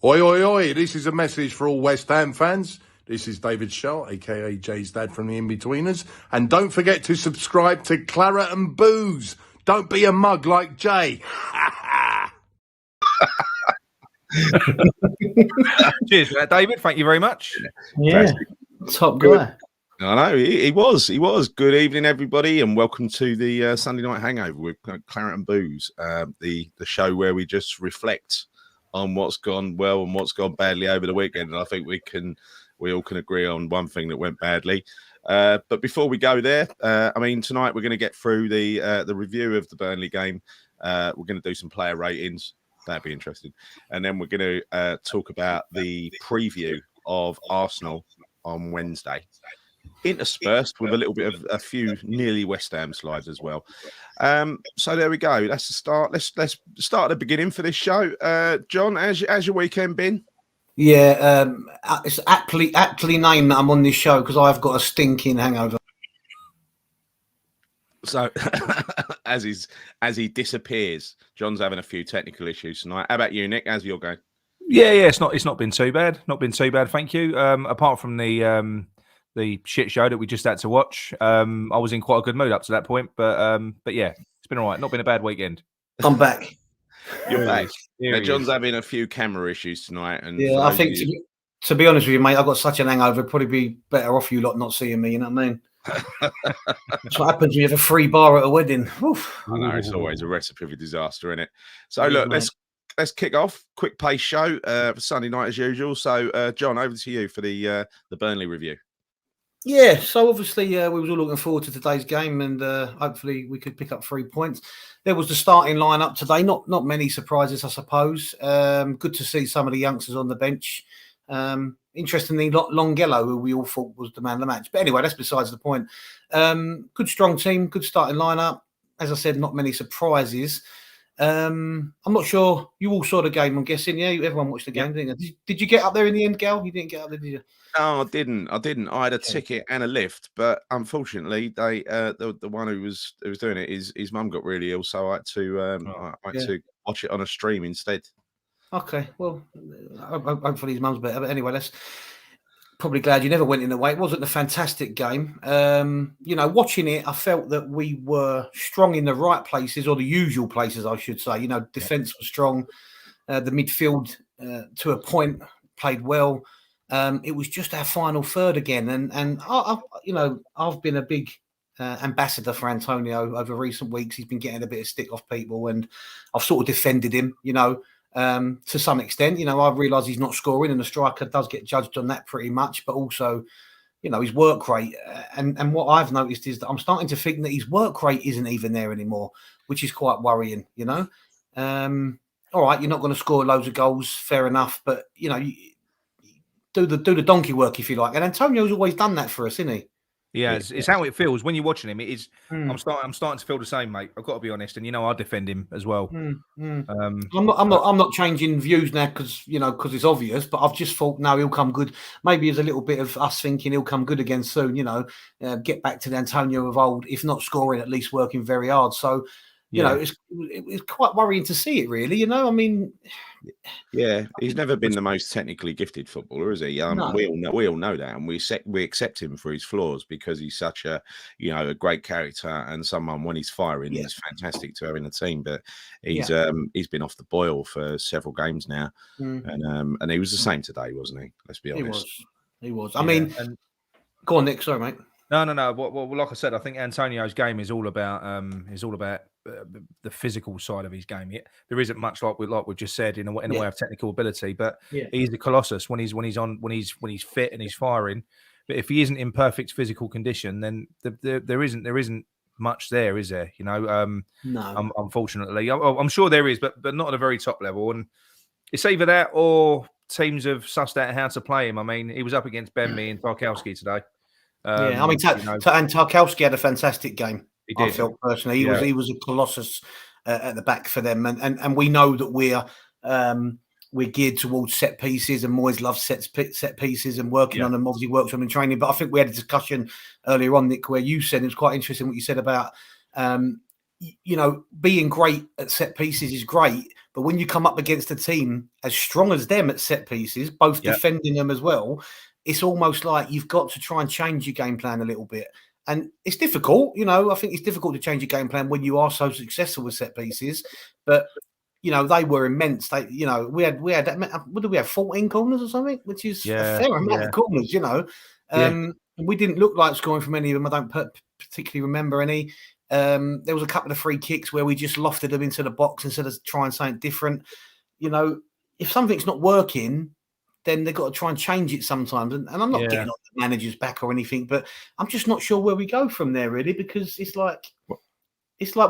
Oi, oi, oi. This is a message for all West Ham fans. This is David Shaw, a.k.a. Jay's dad from the In-Betweeners. And don't forget to subscribe to Claret and Booze. Don't be a mug like Jay. Cheers for that, David. Thank you very much. Yeah, top guy. I know, he was. Good evening, everybody, and welcome to the Sunday Night Hangover with Claret and Booze, the show where we just reflect on what's gone well and what's gone badly over the weekend. And I think we all can agree on one thing that went badly. But before we go there, tonight we're going to get through the review of the Burnley game. We're going to do some player ratings. That'd be interesting. And then we're going to talk about the preview of Arsenal on Wednesday, interspersed with a little bit of a few nearly West Ham slides as well. So there we go. That's the start. Let's start at the beginning for this show. John, how's your weekend been? Yeah, it's aptly named that I'm on this show because I've got a stinking hangover. So as he disappears, John's having a few technical issues tonight. How about you, Nick? How's your going? Yeah, it's not been too bad. Not been too bad, thank you. Apart from the shit show that we just had to watch, I was in quite a good mood up to that point. But yeah, it's been all right. Not been a bad weekend. I'm back. You're back. Now, John's having a few camera issues tonight, and yeah, I think to be honest with you, mate, I've got such an hangover. It'd probably be better off you lot not seeing me. You know what I mean? That's what happens when you have a free bar at a wedding. Oof. I know, it's always a recipe for disaster, isn't it? So look, let's kick off. Quick pace show for Sunday night as usual. So John, over to you for the Burnley review. Yeah, so obviously we was all looking forward to today's game, and hopefully we could pick up 3 points. There was the starting lineup today. Not many surprises, I suppose. Good to see some of the youngsters on the bench. Interestingly, Longello, who we all thought was the man of the match. But anyway, that's besides the point. Good strong team, good starting lineup. As I said, not many surprises. I'm not sure. You all saw the game, I'm guessing. Yeah, everyone watched the game, didn't you? Did you get up there in the end, Gal? You didn't get up there, did you? No, I didn't. I had a ticket and a lift, but unfortunately, they the one who was doing it, his mum got really ill, so I had to watch it on a stream instead. Okay, well, hopefully his mum's better. But anyway, that's probably glad you never went in the way. It wasn't a fantastic game. Watching it, I felt that we were strong in the right places, or the usual places, I should say. Defence was strong. The midfield, to a point, played well. It was just our final third again, and I've been a big ambassador for Antonio over recent weeks. He's been getting a bit of stick off people, and I've sort of defended him. To some extent, I realise he's not scoring, and the striker does get judged on that pretty much. But also, his work rate, and what I've noticed is that I'm starting to think that his work rate isn't even there anymore, which is quite worrying. All right, you're not going to score loads of goals, fair enough, but do the donkey work if you like. And Antonio's always done that for us, isn't he? Yeah, it's how it feels when you're watching him. It is. I'm starting to feel the same, mate. I've got to be honest, and I defend him as well. I'm not changing views now because it's obvious. But I've just thought, no, he'll come good. Maybe there's a little bit of us thinking he'll come good again soon. Get back to the Antonio of old, if not scoring, at least working very hard. So. It's quite worrying to see it, really. Yeah, he's never been the most technically gifted footballer, is he? No. We all know that, and we accept him for his flaws because he's such a great character and someone when he's firing, he's fantastic to have in the team. But he's been off the boil for several games now, and he was the same today, wasn't he? Let's be honest. He was. Go on, Nick. Sorry, mate. No. Well, like I said, I think Antonio's game is all about the physical side of his game. There isn't much like we've just said in a way of technical ability, but he's a colossus when he's fit and he's firing. But if he isn't in perfect physical condition, then there isn't much there, is there? No. Unfortunately, I'm sure there is, but not at a very top level. And it's either that or teams have sussed out how to play him. I mean, he was up against Burnley and Tarkowski today. And Tarkowski had a fantastic game. He did. I felt personally, he was a colossus at the back for them, and we know that we're geared towards set pieces, and Moyes loves set pieces and working on them. Obviously, works on them in training. But I think we had a discussion earlier on, Nick, where you said it was quite interesting what you said about being great at set pieces is great, But when you come up against a team as strong as them at set pieces, both defending them as well, it's almost like you've got to try and change your game plan a little bit. And it's difficult, I think it's difficult to change your game plan when you are so successful with set pieces. But, they were immense. We had, what did we have, 14 corners or something? Which is a fair amount of corners, And we didn't look like scoring from any of them. I don't particularly remember any. There was a couple of free kicks where we just lofted them into the box instead of trying something different. If something's not working, then they've got to try and change it sometimes. And I'm not getting on the manager's back or anything, but I'm just not sure where we go from there, really, because it's like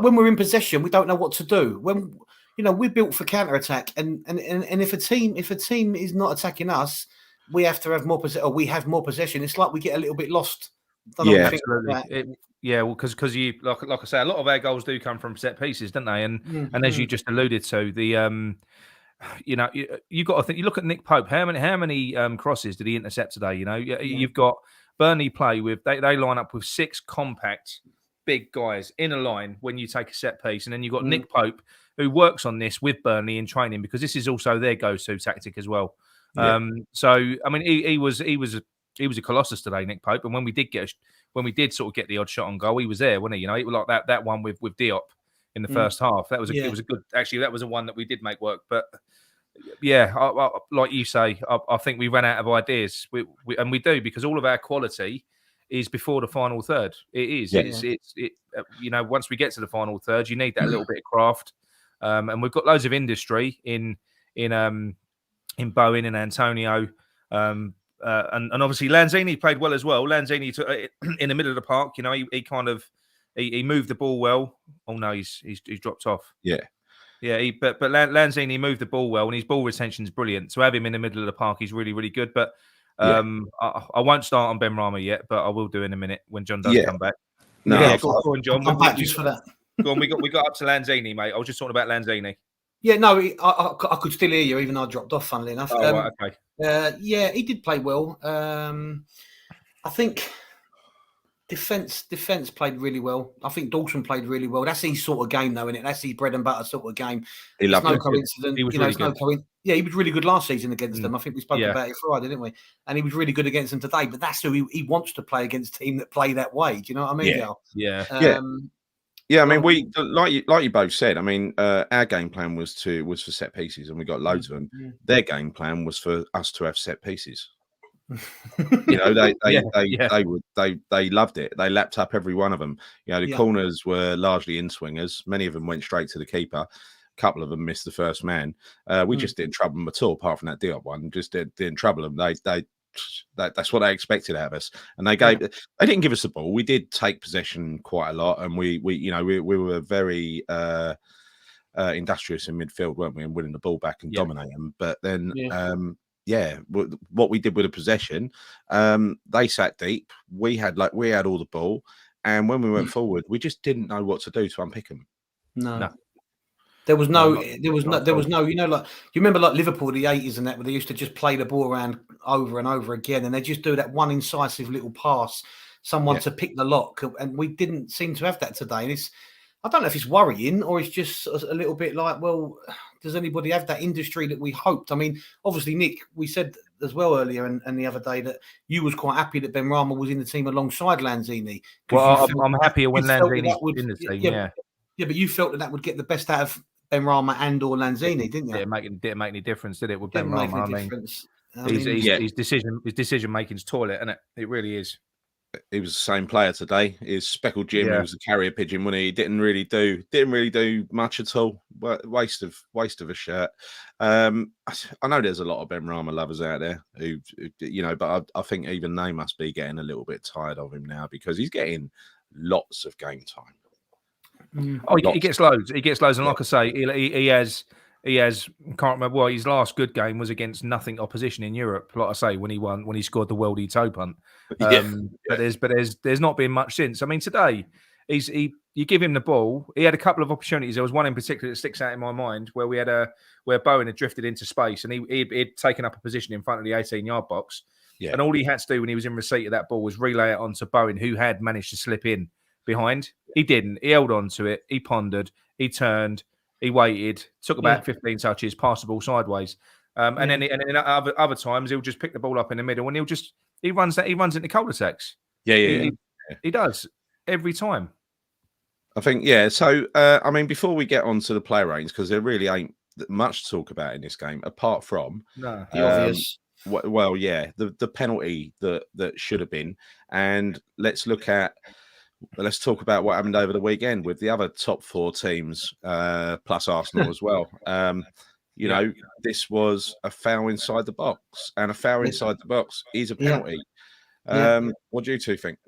when we're in possession, we don't know what to do. When we're built for counter-attack, and if a team is not attacking us, we have to have more possession, or we have more possession. It's like we get a little bit lost. Absolutely. Well, because you like I say, a lot of our goals do come from set pieces, don't they? And as you just alluded to, the you got to think. You look at Nick Pope. How many crosses did he intercept today? You've got Burnley play with they line up with 6 compact big guys in a line when you take a set piece, and then you've got Nick Pope who works on this with Burnley in training because this is also their go-to tactic as well. So I mean, he was a colossus today, Nick Pope. And when we did sort of get the odd shot on goal, he was there, wasn't he? It was like that one with Diop in the first half. It was a good. Actually, that was the one that we did make work. But I, like you say, I think we ran out of ideas. And we do, because all of our quality is before the final third. It is. Yeah. Once we get to the final third, you need that little bit of craft. And we've got loads of industry in Bowen and Antonio. And obviously Lanzini played well as well. Lanzini in the middle of the park, he kind of he moved the ball well. Oh no, he's dropped off. Yeah. But Lanzini moved the ball well, and his ball retention is brilliant. To have him in the middle of the park, he's really, really good. But I won't start on Benrahma yet, but I will do in a minute when John does come back. No, go on, John. I'm back just for that. Go on, we got up to Lanzini, mate. I was just talking about Lanzini. Yeah, no, I could still hear you, even though I dropped off, funnily enough. Right, okay. He did play well. I think defense played really well. I think Dawson played really well. That's his sort of game, though, isn't it? That's his bread and butter sort of game. He loved it. No coincidence. He was really good. He was really good last season against them. I think we spoke about it Friday, didn't we? And he was really good against them today. But that's who he wants to play against, a team that play that way. Do you know what I mean, Gal? Yeah. Yeah, I mean, we like you both said. I mean, our game plan was for set pieces, and we got loads of them. Yeah. Their game plan was for us to have set pieces. They loved it. They lapped up every one of them. The corners were largely in swingers. Many of them went straight to the keeper. A couple of them missed the first man. We just didn't trouble them at all, apart from that Diop one. Just didn't trouble them. That's what they expected out of us, and they didn't give us the ball. We did take possession quite a lot, and we were very industrious in midfield, weren't we, and winning the ball back and dominating them. But then what we did with the possession, they sat deep. We had all the ball, and when we went forward, we just didn't know what to do to unpick them. No. There was no. You remember like Liverpool, the 80s and that, where they used to just play the ball around over and over again, and they just do that one incisive little pass, someone to pick the lock, and we didn't seem to have that today. And I don't know if it's worrying or it's just a little bit like, well, does anybody have that industry that we hoped? I mean, obviously, Nick, we said as well earlier and the other day that you was quite happy that Benrahma was in the team alongside Lanzini. Well, I'm happier when Lanzini's in the team. Yeah, but you felt that would get the best out of Benrahma and or Lanzini, didn't you? It didn't make any difference, did it? With Benrahma, his decision making's toilet, isn't it? It really is. He was the same player today. His speckled Jim, he was a carrier pigeon, when he didn't really do much at all. Waste of a shirt. I know there's a lot of Benrahma lovers out there who but I think even they must be getting a little bit tired of him now, because he's getting lots of game time. He gets loads. And like I say, he has. Can't remember. Well, his last good game was against nothing opposition in Europe. Like I say, when he scored the worldie toe punt. But there's not been much since. I mean, today you give him the ball. He had a couple of opportunities. There was one in particular that sticks out in my mind where where Bowen had drifted into space, and he'd taken up a position in front of the 18-yard box. Yeah. And all he had to do when he was in receipt of that ball was relay it onto Bowen, who had managed to slip in behind. He didn't. He held on to it. He pondered. He turned. He waited, took about 15 touches, passed the ball sideways, and then other times he'll just pick the ball up in the middle and he runs into cul-de-sacs. He does every time. I think So I mean, before we get on to the player ratings, because there really ain't much to talk about in this game apart from the obvious. Well, the penalty that should have been, and let's talk about what happened over the weekend with the other top 4 teams, plus Arsenal as well. You know, this was a foul inside the box, and a foul inside the box is a penalty. What do you two think?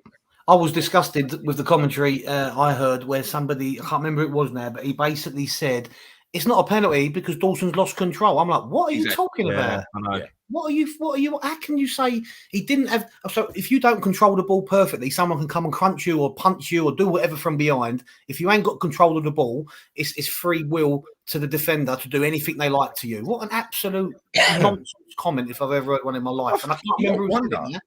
I was disgusted with the commentary I heard where somebody, I can't remember who it was now, but he basically said, it's not a penalty because Dawson's lost control. I'm like, what are you talking about? I know. What are you, how can you say he didn't have, so if you don't control the ball perfectly, someone can come and crunch you or punch you or do whatever from behind. If you ain't got control of the ball, it's free will to the defender to do anything they like to you. What an absolute nonsense comment if I've ever heard one in my life. And I can't remember who said it.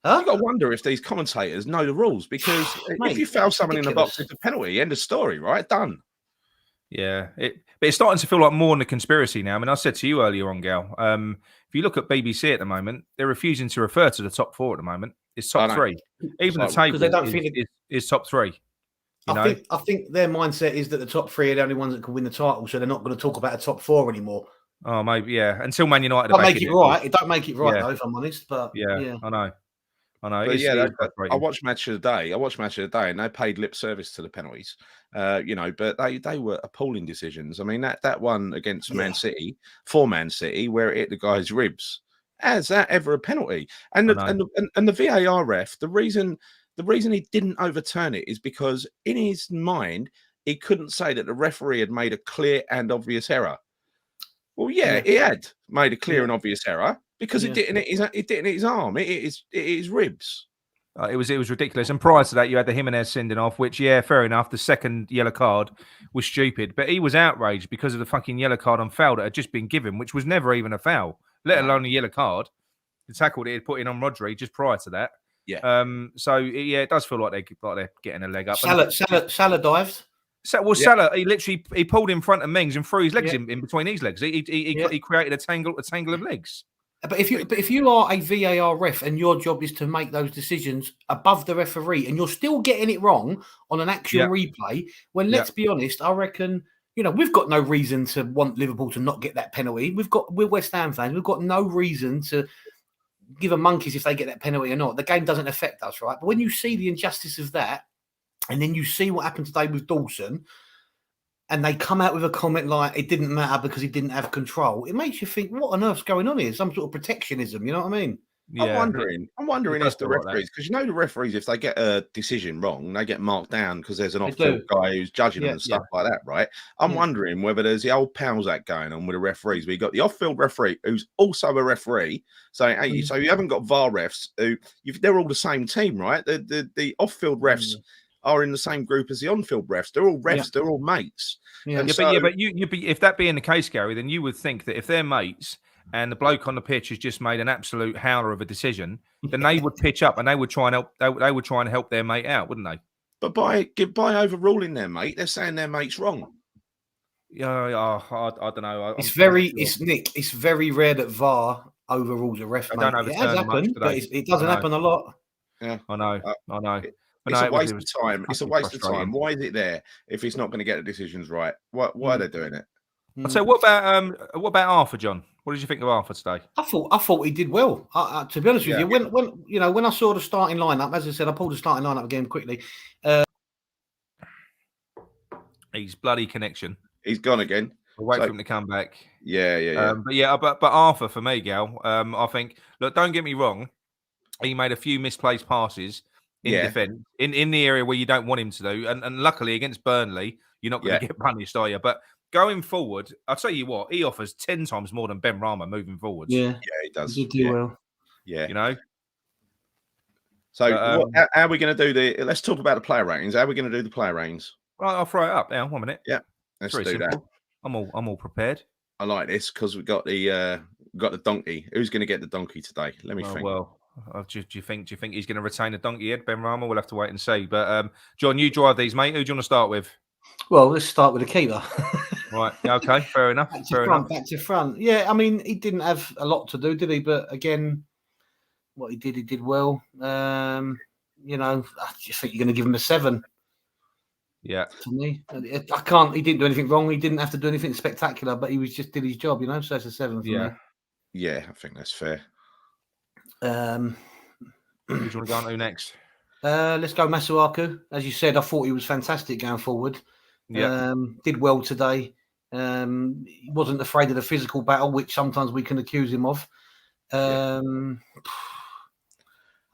You've got to wonder if these commentators know the rules, because if you foul someone in the box, it's a penalty. End of story, right? Done. Yeah, but it's starting to feel like more than a conspiracy now. I mean, I said to you earlier on, Gal, if you look at BBC at the moment, they're refusing to refer to the top 4 at the moment. It's top 3. Even the table they don't think is top 3. I think their mindset is that the top 3 are the only ones that can win the title, so they're not going to talk about a top 4 anymore. Oh, maybe, until Man United don't make it right. It don't make it right, though, if I'm honest. But yeah. I know. But I watched Match of the Day, and they paid lip service to the penalties. But they were appalling decisions. I mean, that one against Man City, for Man City, where it hit the guy's ribs, is that ever a penalty? And the VAR ref, the reason he didn't overturn it is because in his mind he couldn't say that the referee had made a clear and obvious error. Well, he had made a clear and obvious error. Because it didn't hit his arm, it hit his ribs. It was ridiculous. And prior to that, you had the Jimenez sending off, which, fair enough. The second yellow card was stupid, but he was outraged because of the fucking yellow card on foul that had just been given, which was never even a foul, let alone a yellow card. The tackle that he had put in on Rodri just prior to that. Yeah. It does feel like they're getting a leg up. Salah dived. Salah, he pulled in front of Mings and threw his legs in between his legs. He created a tangle of legs. But if you are a VAR ref and your job is to make those decisions above the referee and you're still getting it wrong on an actual replay, well, let's be honest, I reckon, we've got no reason to want Liverpool to not get that penalty. We're West Ham fans. We've got no reason to give a monkeys if they get that penalty or not. The game doesn't affect us, right? But when you see the injustice of that, and then you see what happened today with Dawson, and they come out with a comment like it didn't matter because he didn't have control, it makes you think, what on earth's going on here? Some sort of protectionism, you know what I mean? Yeah. I'm wondering if the referees, because the referees, if they get a decision wrong, they get marked down because there's an off-field guy who's judging them and stuff like that, right? I'm wondering whether there's the old pals act going on with the referees. We got the off-field referee who's also a referee saying, "Hey, so you haven't got VAR refs who they're all the same team, right? The off-field refs." Are in the same group as the on-field refs. They're all refs. They're all mates. But if that being the case, Gary, then you would think that if they're mates and the bloke on the pitch has just made an absolute howler of a decision, then they would pitch up and they would try and help. They would try and help their mate out, wouldn't they? But by overruling their mate, they're saying their mate's wrong. I don't know. It's very rare that VAR overrules a ref. It has happened, but it doesn't happen a lot. Yeah, I know. It's a waste of time. It's a waste of time. Why is it there if it's not going to get the decisions right? Why are they doing it? So what about Arthur, John? What did you think of Arthur today? I thought he did well. To be honest with you, when I saw the starting lineup, as I said, I pulled the starting lineup again quickly. His bloody connection. He's gone again. We'll wait for him to come back. Yeah. But Arthur, for me, Gal, I think. Look, don't get me wrong. He made a few misplaced passes. In defence, in the area where you don't want him to do. And luckily against Burnley, you're not going to get punished, are you? But going forward, I'll tell you what, he offers 10 times more than Ben Rama moving forwards. Yeah, he does. He did do well. Yeah. So how are we going to do let's talk about the player ratings. How are we going to do the player ratings? Well, I'll throw it up now. 1 minute. Yeah, let's do that. I'm all prepared. I like this because we got the donkey. Who's going to get the donkey today? Let me think. Well, do you think he's going to retain a donkey head, Ben Rama? We'll have to wait and see. But John, you drive these, mate. Who do you want to start with? Well, let's start with the keeper. Right. Yeah, okay. Fair enough. Back to front. Yeah, I mean, he didn't have a lot to do, did he? But again, what he did well. I just think you're going to give him a 7. Yeah. To me, I can't. He didn't do anything wrong. He didn't have to do anything spectacular, but he was just did his job. So it's a 7 for me. Yeah, I think that's fair. Who do you want to go on to next? Let's go Masuaku. As you said, I thought he was fantastic going forward. Yeah. Did well today. He wasn't afraid of the physical battle, which sometimes we can accuse him of. I'll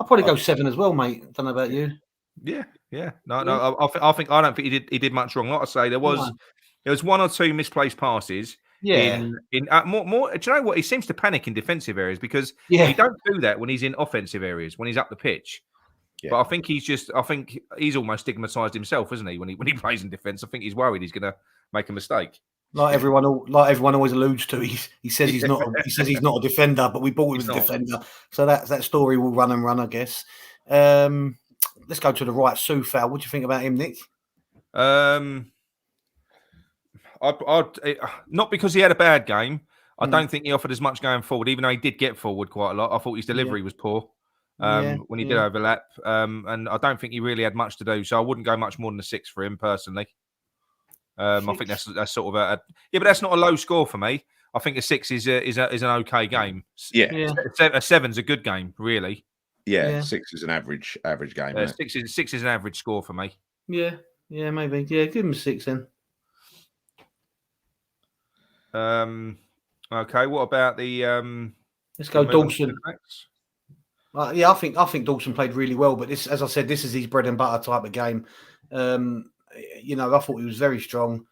probably go 7 as well, mate. Don't know about you. Yeah. No. I don't think he did much wrong. Like I say, there was 1 or 2 misplaced passes. Yeah. In more. Do you know what? He seems to panic in defensive areas because he don't do that when he's in offensive areas when he's up the pitch. Yeah. But I think he's almost stigmatized himself, isn't he? When he plays in defense, I think he's worried he's going to make a mistake. Like everyone always alludes to, he says he's not. He says he's not a defender, but we bought him as a defender. So that story will run and run, I guess. Let's go to the right, Soufal. What do you think about him, Nick? Not because he had a bad game. I don't think he offered as much going forward, even though he did get forward quite a lot. I thought his delivery was poor when he did overlap, and I don't think he really had much to do. So I wouldn't go much more than a 6 for him personally. I think that's sort of but that's not a low score for me. I think a 6 is an okay game. Yeah. A 7's a good game, really. Yeah. 6 is an average game. 6 is an average score for me. Yeah, maybe. Yeah, give him a 6 then. Okay. What about the? Let's go Dawson. I think Dawson played really well, but this, as I said, this is his bread and butter type of game. I thought he was very strong.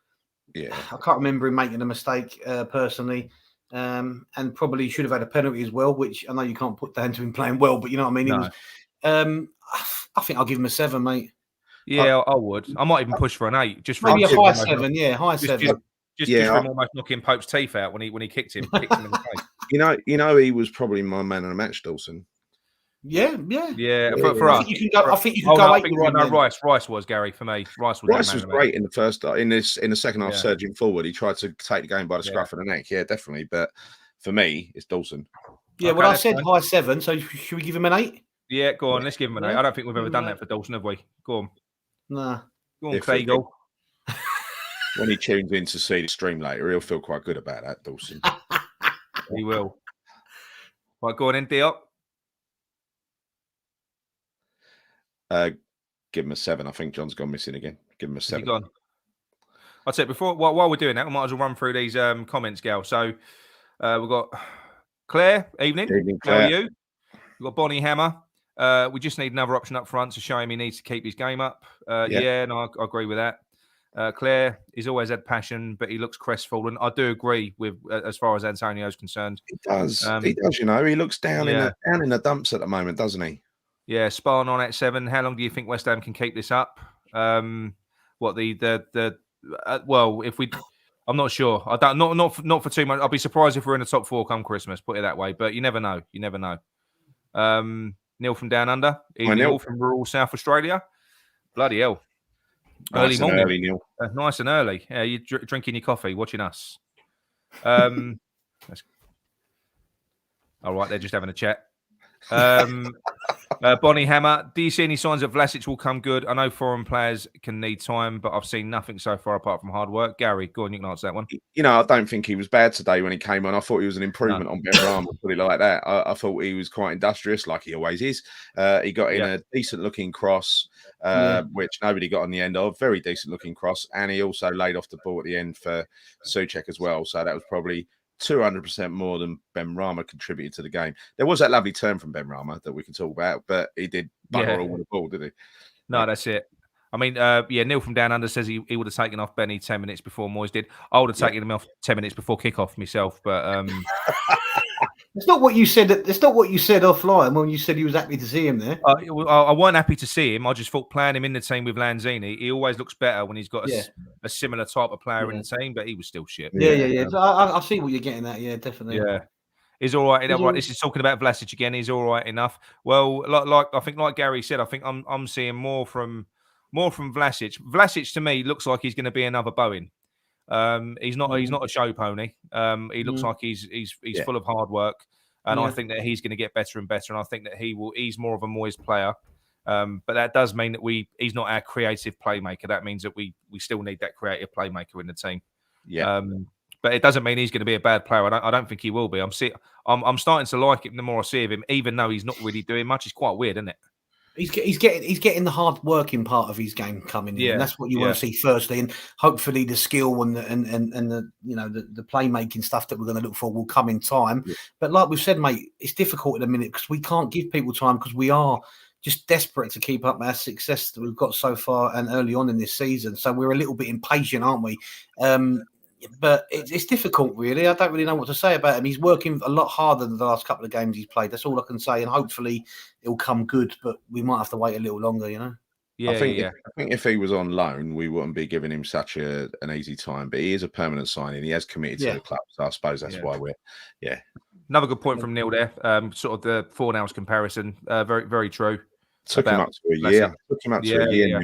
Yeah, I can't remember him making a mistake personally, and probably should have had a penalty as well, which I know you can't put down to him playing well, but you know what I mean. No. I think I'll give him a 7, mate. Yeah, I would. I might even push for an 8, just for maybe a high 7. Yeah, high 7. Just for him almost knocking Pope's teeth out when he kicked him in the face. He was probably my man of the match, Dawson. Yeah. For us, I think you can go 8. Rice was Gary for me. Rice was great in the first in the second half, surging forward. He tried to take the game by the scruff of the neck. Yeah, definitely. But for me, it's Dawson. Yeah, well, I said high 7. So should we give him an 8? Yeah, go on. Let's give him an 8. I don't think we've ever done that for Dawson, have we? Go on. Nah. Go on, Craig. When he tunes in to see the stream later, he'll feel quite good about that, Dawson. He will. Right, go on in, Diop. Give him a 7. I think John's gone missing again. Give him a 7. Gone. I'd say while we're doing that, we might as well run through these comments, Gal. So we've got Claire. Evening. Claire. How are you? We've got Bonnie Hammer. We just need another option up front to show him he needs to keep his game up. I agree with that. Claire, he's always had passion, but he looks crestfallen. I do agree with as far as Antonio's concerned. He does. He does. He looks down in the dumps at the moment, doesn't he? Yeah, Sparring on at 7. How long do you think West Ham can keep this up? Well, if we, I'm not sure. I don't not for too much. I'll be surprised if we're in the top 4 come Christmas. Put it that way, but you never know. Neil from Down Under. Neil from rural South Australia. Bloody hell. Early morning. Neil. Nice and early. Yeah, you're drinking your coffee, watching us. All right, they're just having a chat. Bonnie Hammer, do you see any signs that Vlasic will come good? I know foreign players can need time, but I've seen nothing so far apart from hard work. Gary, go on, you can answer that one. I don't think he was bad today when he came on. I thought he was an improvement on Benrahma, put it like that. I thought he was quite industrious, like he always is. He got in a decent-looking cross, which nobody got on the end of. Very decent-looking cross, and he also laid off the ball at the end for Souček as well. So that was probably 200% more than Benrahma contributed to the game. There was that lovely turn from Benrahma that we can talk about, but he did bugger all the ball, did he? No, that's it. I mean, Neil from Down Under says he would have taken off Benny 10 minutes before Moyes did. I would have taken him off 10 minutes before kickoff myself, but it's not what you said. It's not what you said offline when you said you was happy to see him there. I wasn't happy to see him. I just thought playing him in the team with Lanzini, he always looks better when he's got a similar type of player in the team. But he was still shit. Yeah. I see what you're getting at. Yeah, definitely. Yeah, he's all right. This is talking about Vlasic again. He's all right enough. Well, like Gary said, I think I'm seeing more from Vlasic. Vlasic to me looks like he's going to be another Bowen. He's not a show pony. He looks like he's full of hard work, and I think that he's going to get better and better. And I think that he's more of a Moyes player. But that does mean that he's not our creative playmaker. That means that we still need that creative playmaker in the team. Yeah. But it doesn't mean he's going to be a bad player. I don't think he will be. I'm starting to like him the more I see of him, even though he's not really doing much. It's quite weird, isn't it? He's getting the hard working part of his game coming in, and that's what you want to see firstly, and hopefully the skill and the the playmaking stuff that we're going to look for will come in time. Yeah. But like we've said, mate, it's difficult at the minute because we can't give people time because we are just desperate to keep up our success that we've got so far and early on in this season. So we're a little bit impatient, aren't we? But it's difficult, really. I don't really know what to say about him. He's working a lot harder than the last couple of games he's played. That's all I can say. And hopefully it'll come good, but we might have to wait a little longer, I think if he was on loan, we wouldn't be giving him such an easy time. But he is a permanent signing. He has committed to the club. So I suppose that's why we're, Another good point from Neil there. Sort of the Fornals comparison. Very, very true. Took him up to a year. Took him up to a year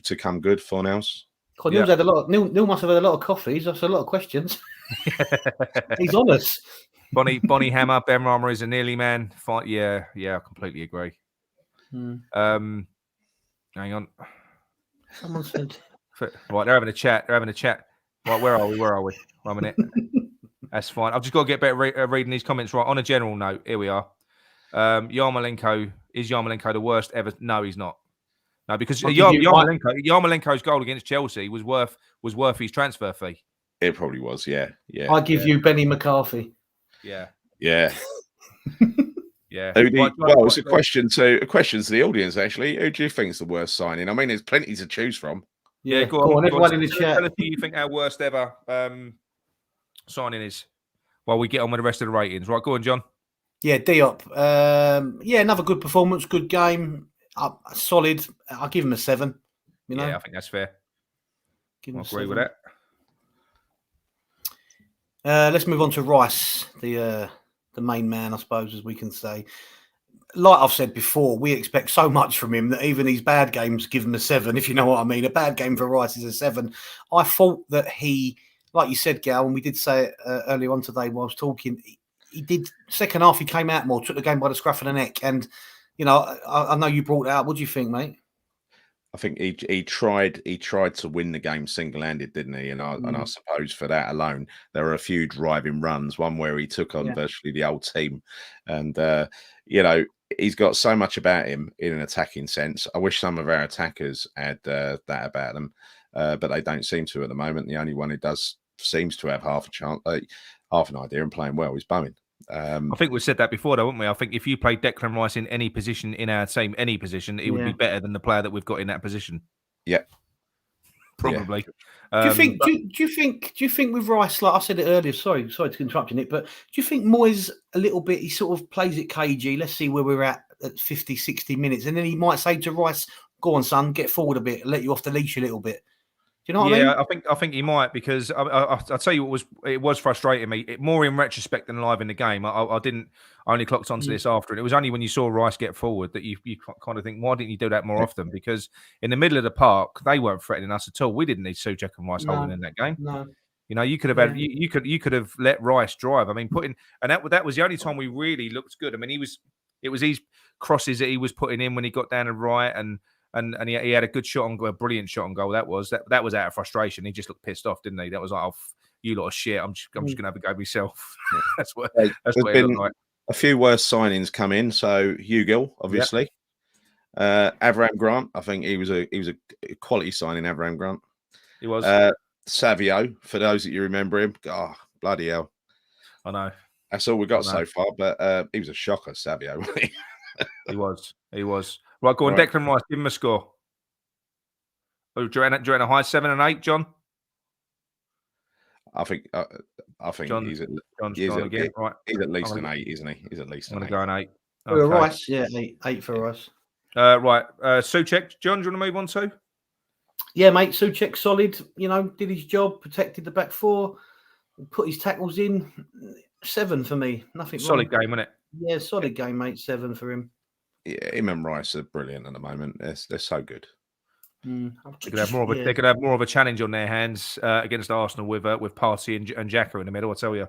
to come good, Fornals. God, Neil's had a lot. Neil must have had a lot of coffees. That's a lot of questions. He's honest. Bonnie Hammer, Ben Rama is a nearly man. Yeah, I completely agree. Hang on. Someone said. Right, they're having a chat. Right, where are we? 1 minute. That's fine. I've just got to get better at reading these comments. Right, on a general note, here we are. Yarmolenko, is Yarmolenko the worst ever? No, he's not. No, because Yarmolenko's goal against Chelsea was worth his transfer fee. It probably was, yeah. I give you Benny McCarthy. Yeah. Yeah. Well, it's a question to the audience, actually. Who do you think is the worst signing? I mean, there's plenty to choose from. Yeah, go on. Everyone in the chat. Tell us who you think our worst ever signing is while we get on with the rest of the ratings. Right, go on, John. Yeah, Diop. Another good performance, good game. Solid. I'll give him a 7. Yeah, I think that's fair. I agree with that. Let's move on to Rice, the main man, I suppose, as we can say. Like I've said before, we expect so much from him that even these bad games give him a 7, if you know what I mean. A bad game for Rice is a 7. I thought that he, like you said, Gal, and we did say it earlier on today while I was talking, he did, second half, he came out more, took the game by the scruff of the neck. And, I know you brought it out. What do you think, mate? I think he tried to win the game single-handed, didn't he? And I suppose for that alone, there were a few driving runs. One where he took on virtually the whole team, and he's got so much about him in an attacking sense. I wish some of our attackers had that about them, but they don't seem to at the moment. The only one who does seems to have half an idea and playing well is Bowen. I think we said that before, though, haven't we? I think if you play Declan Rice in any position in our team, it would be better than the player that we've got in that position. Yeah, probably. Yeah. Do you think with Rice, like I said it earlier? Sorry to interrupt you, Nick, but do you think Moyes a little bit? He sort of plays it cagey. Let's see where we're at 50, 60 minutes, and then he might say to Rice, "Go on, son, get forward a bit, let you off the leash a little bit." Do you know what I mean? Yeah, I think he might, because I'll tell you what was frustrating me, more in retrospect than live in the game. I only clocked onto this after, and it was only when you saw Rice get forward that you kind of think, why didn't you do that more often? Because in the middle of the park, they weren't threatening us at all. We didn't need Souček and Rice holding in that game. No. You could have had you could have let Rice drive. I mean, that was the only time we really looked good. I mean, it was these crosses that he was putting in when he got down and right, and he had a good shot on goal, a brilliant shot on goal. That was out of frustration. He just looked pissed off, didn't he? That was like, oh, you lot of shit. I'm just gonna have a go myself. That's what it looked like. A few worse signings come in. So Hugill, obviously, Avram Grant. I think he was a quality signing. Avram Grant. He was. Savio, for those that you remember him. Oh, bloody hell! I know. That's all we got so far. But he was a shocker, Savio. Wasn't he? He was. Right, go on, right. Declan Rice, give him a score. Oh, do you reckon a high 7 and 8, John? I think John, he's at least an 8, isn't he? He's at least an 8. I'm going to go an 8. Okay. Rice, yeah, 8 for us. Right, Souček, John, do you want to move on to? Yeah, mate, Souček solid. Did his job, protected the back four, put his tackles in. 7 for me. Nothing solid wrong. Game, wasn't it? Yeah, solid game, mate. 7 for him. Yeah, him and Rice are brilliant at the moment. They're so good. They could have more of a, they could have more of a challenge on their hands against Arsenal with Partey and Xhaka in the middle. I tell you,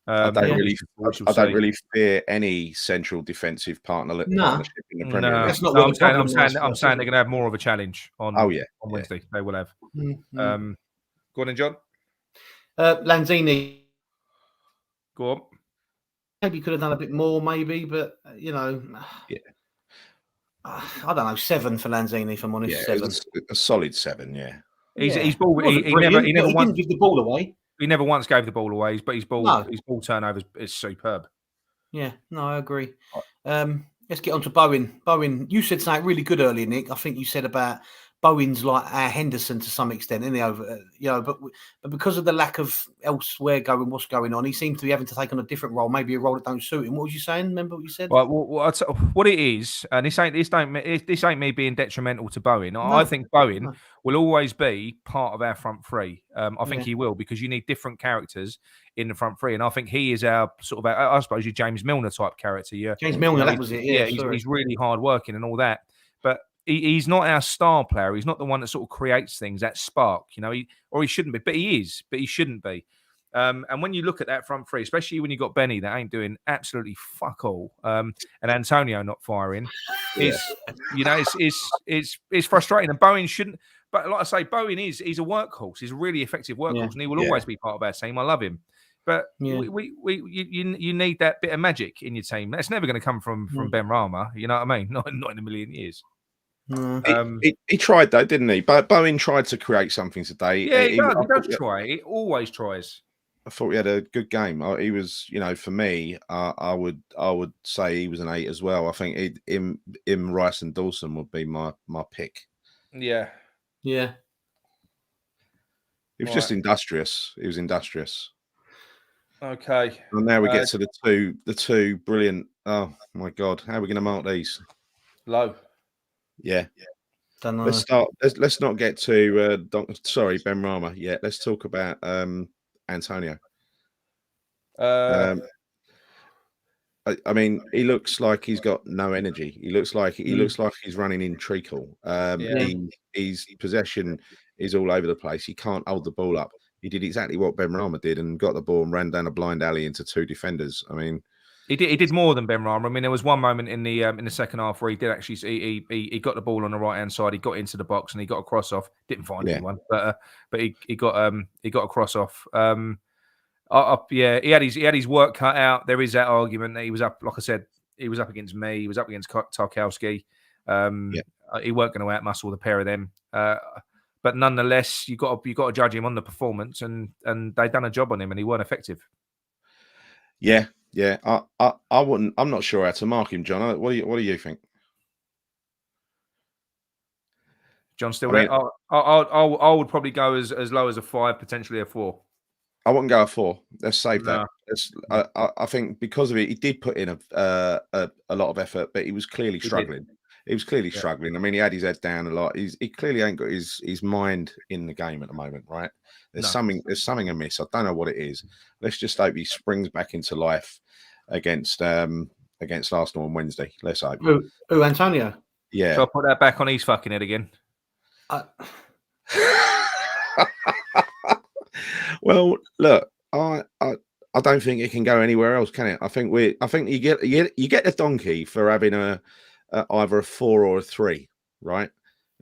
I don't really fear any central defensive partnership in the Premier League. That's not what I'm saying they're going to have more of a challenge on. On Wednesday they will have. Go on, then, John. Lanzini. Go on. Maybe could have done a bit more, maybe, but yeah. I don't know, 7 for Lanzini, if I'm honest. Yeah, 7. A solid 7, yeah. He never didn't give the ball away. He never once gave the ball away, but his ball turnover is superb. Yeah, no, I agree. Let's get on to Bowen. Bowen, you said something really good earlier, Nick. I think you said about Bowen's like our Henderson to some extent, isn't he? But because of the lack of elsewhere what's going on, he seems to be having to take on a different role, maybe a role that don't suit him. What was you saying? Remember what you said? Well, what it is, and this ain't me being detrimental to Bowen. No, I think Bowen will always be part of our front three. I think he will, because you need different characters in the front three, and I think he is our sort of, I suppose, your James Milner type character. Yeah, James Milner, that was it. Yeah, he's really hard working and all that, but he's not our star player. He's not the one that sort of creates things, that spark, or he shouldn't be, but he is, but he shouldn't be. And when you look at that front three, especially when you got Benny that ain't doing absolutely fuck all, and Antonio not firing, it's frustrating. And Bowen shouldn't. But like I say, Bowen he's a workhorse. He's a really effective workhorse, and he will always be part of our team. I love him. But you need that bit of magic in your team. That's never going to come from Ben Rama. You know what I mean? Not in a million years. He tried though, didn't he? But Bowen tried to create something today. Yeah, he does try. He always tries. I thought he had a good game. He was, for me, I would say he was an 8 as well. I think him, Rice and Dawson would be my pick. Yeah. Yeah. He was just industrious. He was industrious. Okay. And now we get to the two brilliant. Oh my God, how are we going to mark these? Low. Yeah. Don't know. Let's start. Let's not get to Ben Rama yet. Let's talk about Antonio. I mean, he looks like he's got no energy. He looks like he's running in treacle. His possession is all over the place. He can't hold the ball up. He did exactly what Ben Rama did and got the ball and ran down a blind alley into 2 defenders. I mean, he did more than Ben Rama. I mean, there was one moment in the second half where he did actually he got the ball on the right hand side. He got into the box and he got a cross off. Didn't find anyone, but he got a cross off. He had his work cut out. There is that argument that he was up. Like I said, he was up against me. He was up against Tarkowski. He weren't going to outmuscle the pair of them. But nonetheless, you got to judge him on the performance, and they done a job on him, and he weren't effective. Yeah. I wouldn't. I'm not sure how to mark him, John. What do you think? John still there? I would probably go as low as a 5, potentially a 4. I wouldn't go a 4. Let's save that. I think because of it, he did put in a lot of effort, but he was clearly struggling. He was clearly struggling. I mean, he had his head down a lot. He clearly ain't got his mind in the game at the moment, right? There's something amiss. I don't know what it is. Let's just hope he springs back into life against Arsenal on Wednesday. Let's hope. Who, Antonio? Yeah. So I'll put that back on his fucking head again. Well, look, I don't think it can go anywhere else, can it? I think you get the donkey for having either a 4 or a 3, right?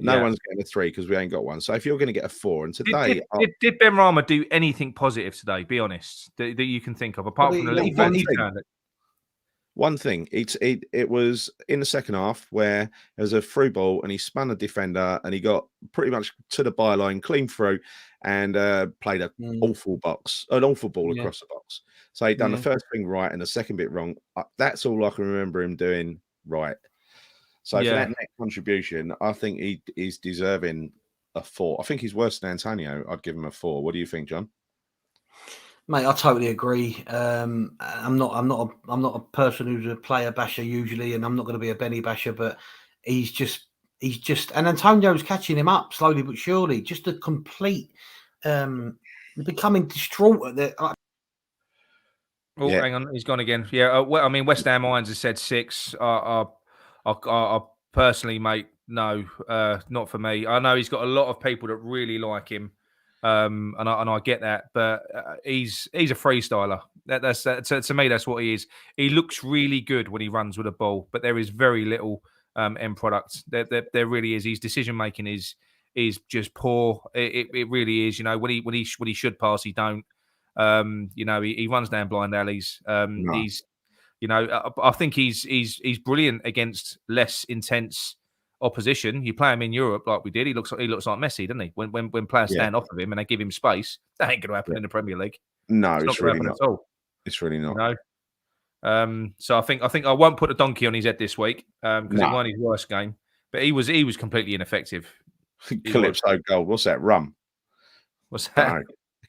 No one's getting a 3 because we ain't got one. So if you're going to get a 4, and today did Ben Rama do anything positive today? Be honest, that you can think of, apart from the little bit he turned it. One thing, it was in the second half where there was a through ball and he spun a defender and he got pretty much to the byline, clean through, and played an awful ball across the box. So he'd done the first thing right and the second bit wrong. That's all I can remember him doing right. So for that net contribution, I think he is deserving a 4. I think he's worse than Antonio. I'd give him a 4. What do you think, John? Mate, I totally agree. I'm not a person who's a player basher usually, and I'm not going to be a Benny basher, but he's just, and Antonio's catching him up slowly but surely. Just a complete, becoming distraught at the. Hang on, he's gone again. Yeah, I mean, West Ham Irons has said 6. I personally, mate, No, not for me. I know he's got a lot of people that really like him, and I get that. But he's a freestyler. To me, that's what he is. He looks really good when he runs with a ball, but there is very little end product. There really is. His decision making is just poor. It really is. When he should pass, he don't. He runs down blind alleys. No. He's I think he's brilliant against less intense opposition. You play him in Europe like we did. He looks like Messi, doesn't he? When players stand off of him and they give him space, that ain't going to happen in the Premier League. No, it's really not at all. It's really not. So I think I won't put a donkey on his head this week because it wasn't his worst game, but he was completely ineffective. Calypso Gold. What's that? Rum. What's that? No.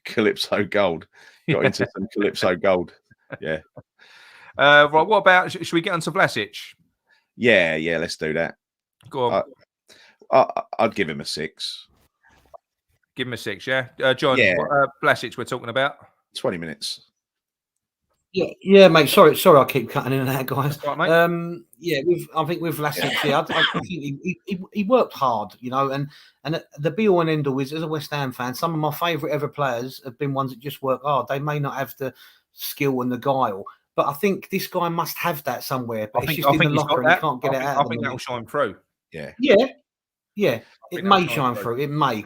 Calypso Gold. Got into some Calypso Gold. Yeah. Right. What about? Should we get onto Vlasic? Yeah. Let's do that. Go on. I'd give him a 6. Give him a 6, yeah. John, Vlasic we're talking about? 20 minutes. Yeah, mate. Sorry, I keep cutting in and out, guys. Right, mate. I think with Vlasic, I think he worked hard, and the be all and end all is, as a West Ham fan, some of my favourite ever players have been ones that just work hard. They may not have the skill and the guile, but I think this guy must have that somewhere. But it's just in the locker and he can't get it out. I think that will shine through. Yeah. It may shine through. It may.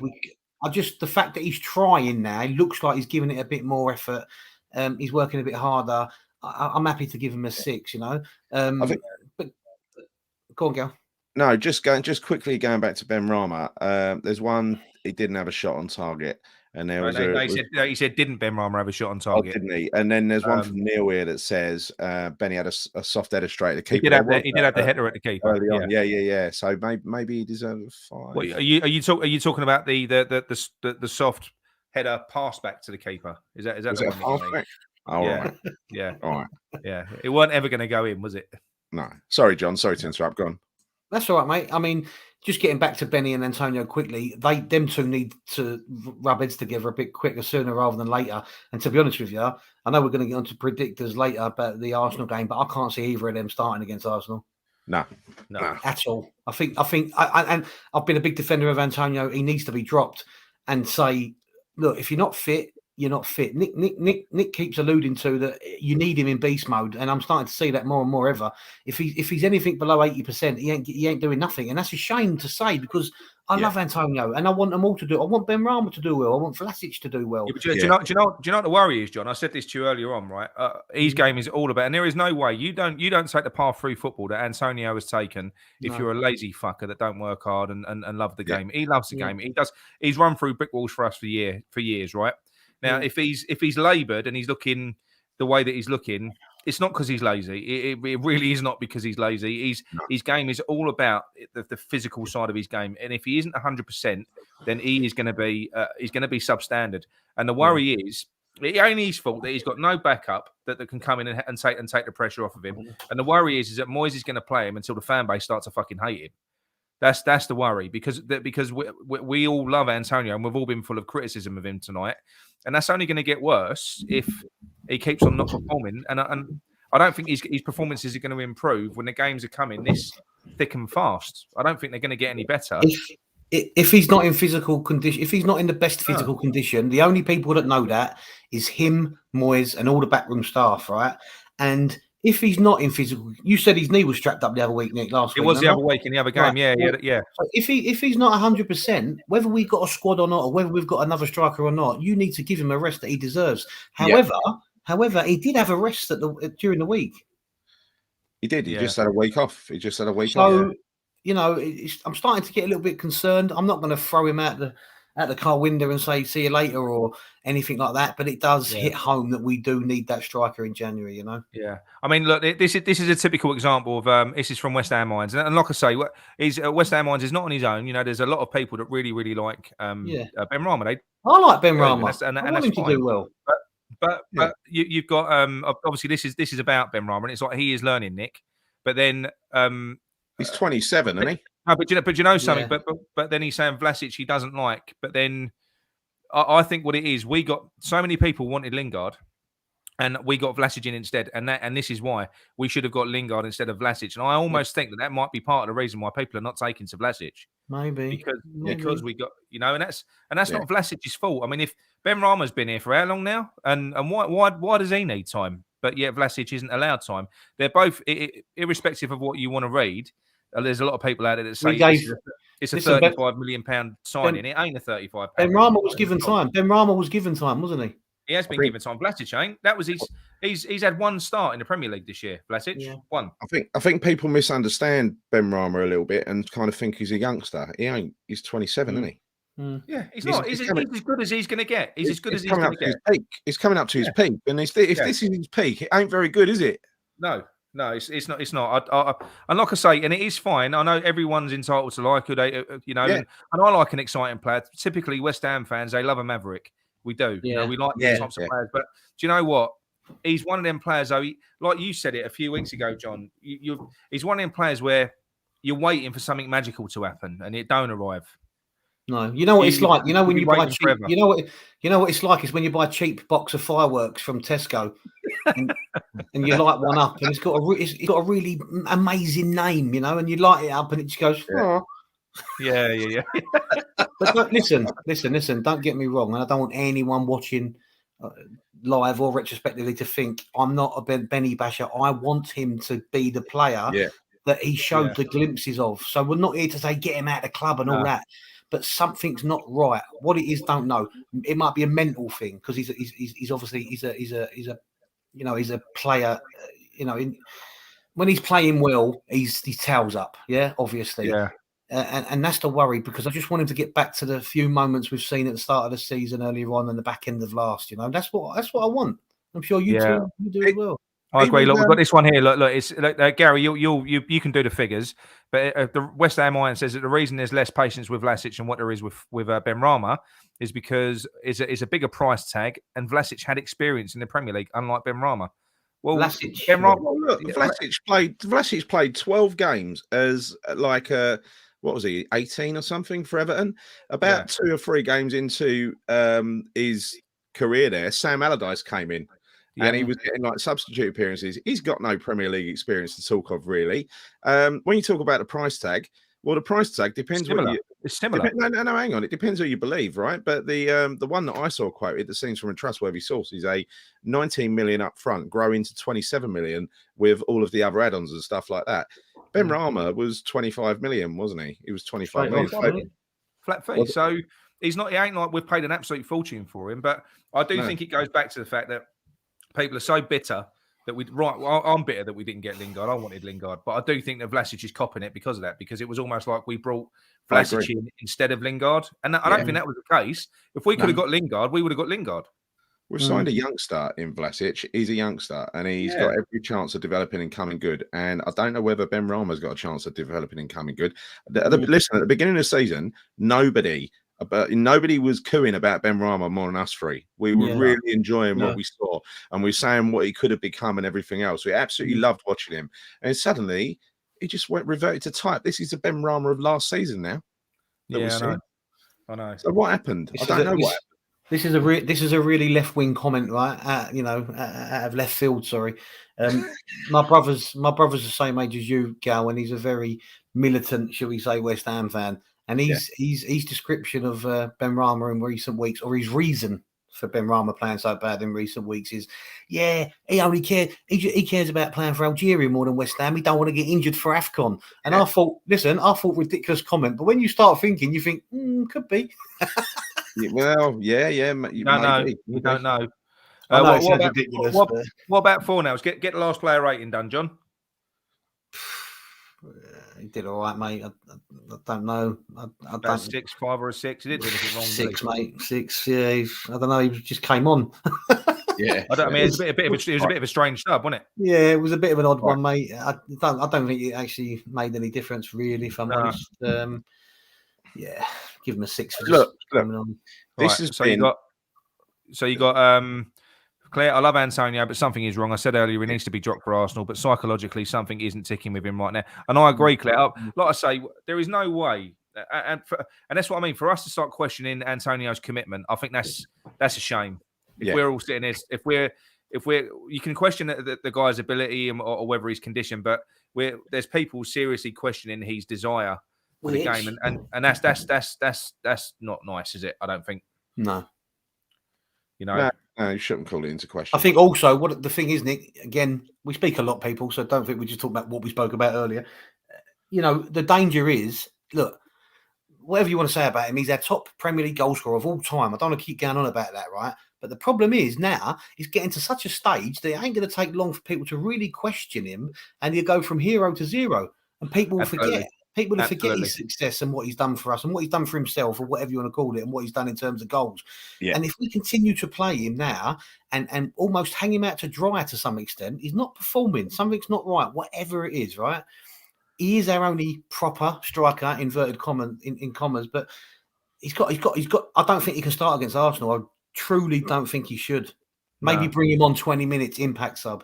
The fact that he's trying now, he looks like he's giving it a bit more effort. He's working a bit harder. I'm happy to give him a 6. But go on, Gal. No, just quickly going back to Ben Rama. There's one he didn't have a shot on target, and there was he said didn't Ben Rama have a shot on target? Oh, didn't he? And then there's one from Neil here that says Benny had a soft header straight at the keeper. He did have the header at the keeper early on. Yeah. So maybe he deserves a 5. What, are you talking about the soft header pass back to the keeper? Is that was the it one? A halfback? Oh, yeah. right. Yeah. All right. Yeah. It weren't ever going to go in, was it? No. Sorry, John. Sorry to interrupt. Go on. That's all right, mate. I mean, just getting back to Benny and Antonio quickly, them two need to rub heads together a bit quicker, sooner rather than later. And to be honest with you, I know we're going to get on to predictors later about the Arsenal game, but I can't see either of them starting against Arsenal. No, at all. I think, and I've been a big defender of Antonio. He needs to be dropped and say, look, if you're not fit, you're not fit. Nick keeps alluding to that you need him in beast mode, and I'm starting to see that more and more ever. If he's anything below 80%, he ain't doing nothing, and that's a shame to say because I love Antonio and I want them all to do. I want Ben Rama to do well. I want Vlasic to do well. Do you know what the worry is, John? I said this to you earlier on, right? His game is all about, and there is no way you don't take the path through football that Antonio has taken. If you're a lazy fucker that don't work hard and love the game, he loves the game. He does. He's run through brick walls for us for years, right? Now, if he's laboured and he's looking the way that he's looking, it's not because he's lazy. It really is not because he's lazy. His game is all about the physical side of his game, and if he isn't 100%, then he is going to be substandard. And the worry is, it ain't his fault that he's got no backup that can come in and take the pressure off of him. And the worry is that Moyes is going to play him until the fan base starts to fucking hate him. That's the worry because we all love Antonio and we've all been full of criticism of him tonight, and that's only going to get worse if he keeps on not performing. And I don't think his performances are going to improve when the games are coming this thick and fast. I don't think they're going to get any better. If he's not in physical condition, if he's not in the best physical condition, the only people that know that is him, Moyes, and all the backroom staff, right? And if he's not in physical, you said his knee was strapped up the other week, Nick. Last week, it was the other week in the other game. Right. Yeah. So if he's not 100%, whether we've got a squad or not, or whether we've got another striker or not, you need to give him a rest that he deserves. However, he did have a rest during the week. He did. He just had a week off. He just had a week off. So, I'm starting to get a little bit concerned. I'm not going to throw him out the car window and say see you later or anything like that, but it does hit home that we do need that striker in January. Yeah, I mean, look, this is a typical example of this is from West Ham Minds, and like I say, West Ham Minds is not on his own. There's a lot of people that really like Ben Rama. I like Ben Rama, and I want him to do well. But you've got obviously this is about Ben Rama, and it's like he is learning, Nick. But then he's 27, isn't he? No, but you know something. Yeah. But then he's saying Vlasic he doesn't like. But then I think what it is, we got so many people wanted Lingard, And we got Vlasic in instead, and this is why we should have got Lingard instead of Vlasic. And I almost think that might be part of the reason why people are not taking to Vlasic. Maybe because we got and that's not Vlasic's fault. I mean, if Ben Rama's been here for how long now, and why does he need time? But yet Vlasic isn't allowed time. They're both irrespective of what you want to read. There's a lot of people out there that say it's a £35 million signing. It ain't a £35. Ben Rama was given time. Ben Rama was given time, wasn't he? He has been given time. Vlasic ain't. That was he's had one start in the Premier League this year. Vlasic, one. I think people misunderstand Ben Rama a little bit and kind of think he's a youngster. He ain't. He's 27, isn't he? Yeah, he's not. He's as good as he's going to get. He's as good as he's going to get. He's coming up to his peak, and if this is his peak, it ain't very good, is it? No, it's not. It's not. And like I say, and it is fine. I know everyone's entitled to like who they, and I like an exciting player. Typically, West Ham fans, they love a maverick. We do. Yeah. We like these types of players. But do you know what? He's one of them players, though. Like you said it a few weeks ago, John. He's one of them players where you're waiting for something magical to happen, and it don't arrive. No, you know what it's like. You know when you buy cheap. You know what it's like is when you buy a cheap box of fireworks from Tesco, and you light one up, and it's got a really amazing name, and you light it up, and it just goes. Oh. Yeah. But listen. Don't get me wrong, and I don't want anyone watching live or retrospectively to think I'm not a Benny basher. I want him to be the player that he showed the glimpses of. So we're not here to say get him out of the club and all that. But something's not right. What it is, don't know. It might be a mental thing because he's obviously he's a player. When he's playing well, his tail's up. Yeah, obviously. Yeah. And that's the worry because I just want him to get back to the few moments we've seen at the start of the season, earlier on, and the back end of last. That's what I want. I'm sure you do as well. I agree. Look, we've got this one here. Look, it's Gary. You can do the figures, but the West Ham Iron says that the reason there's less patience with Vlasic and what there is with Ben Rama is because it's a bigger price tag, and Vlasic had experience in the Premier League, unlike Ben Rama. Well, Ben Rama. Look, Vlasic played 12 games as like a. What was he, 18 or something for Everton? About 2 or 3 games into his career there, Sam Allardyce came in and he was getting like substitute appearances. He's got no Premier League experience to talk of, really. When you talk about the price tag, well, the price tag depends. It's similar. No, hang on. It depends who you believe, right? But the one that I saw quoted that seems from a trustworthy source is a 19 million up front, growing to 27 million with all of the other add-ons and stuff like that. Ben Rama was 25 million, wasn't he? He was 25 million. Flat fee. So he's not. He ain't like we've paid an absolute fortune for him. But I do think it goes back to the fact that people are so bitter that I'm bitter that we didn't get Lingard. I wanted Lingard, but I do think that Vlasic is copping it because of that. Because it was almost like we brought Vlasic in instead of Lingard, and I don't think that was the case. If we could have got Lingard, we would have got Lingard. We've signed a youngster in Vlasic. He's a youngster, and he's got every chance of developing and coming good. And I don't know whether Ben Rama's got a chance of developing and coming good. Listen, at the beginning of the season, nobody was cooing about Ben Rama more than us three. We were really enjoying what we saw, and we were saying what he could have become and everything else. We absolutely loved watching him. And suddenly, he just reverted to type. This is the Ben Rama of last season now. I know. So what happened? I don't know what happened. This is a really left wing comment, right? Out of left field. Sorry, my brother's the same age as you, Gal, and he's a very militant, shall we say, West Ham fan. And his description of Ben Rama in recent weeks, or his reason for Ben Rama playing so bad in recent weeks, is he only cares. He cares about playing for Algeria more than West Ham. He don't want to get injured for AFCON. And I thought ridiculous comment, but when you start thinking, you think could be. Well, yeah. You don't know. What about 4 now? Get the last player rating done, John. He did all right, mate. I don't know. I don't 6, 5, or a 6. He didn't do anything wrong. 6, mate. 6. Yeah, I don't know. He just came on. It was a bit of a strange sub, wasn't it? Yeah, it was a bit of an odd one, mate. I don't think it actually made any difference, really. If I'm honest. Give him a 6 for just coming on. You got Claret. I love Antonio, but something is wrong. I said earlier he needs to be dropped for Arsenal, but psychologically something isn't ticking with him right now. And I agree, Claret. Like I say, there is no way, and that's what I mean. For us to start questioning Antonio's commitment, I think that's a shame. If we're all sitting here, if you can question the guy's ability or whether he's conditioned, but there's people seriously questioning his desire for the game, and that's not nice, is it? I don't think. No. You know, no, you shouldn't call it into question. I think also what the thing is, Nick. Again, we speak a lot, people, so don't think we just talk about what we spoke about earlier. You know, the danger is, look, whatever you want to say about him, he's our top Premier League goal scorer of all time. I don't want to keep going on about that, right? But the problem is now he's getting to such a stage that it ain't going to take long for people to really question him, and he'll go from hero to zero, and people will forget. People will forget his success and what he's done for us and what he's done for himself, or whatever you want to call it, and what he's done in terms of goals. Yeah. And if we continue to play him now and almost hang him out to dry to some extent, he's not performing. Something's not right, whatever it is, right? He is our only proper striker, inverted commas, in commas, but he's got. I don't think he can start against Arsenal. I truly don't think he should. Maybe bring him on 20 minutes impact sub.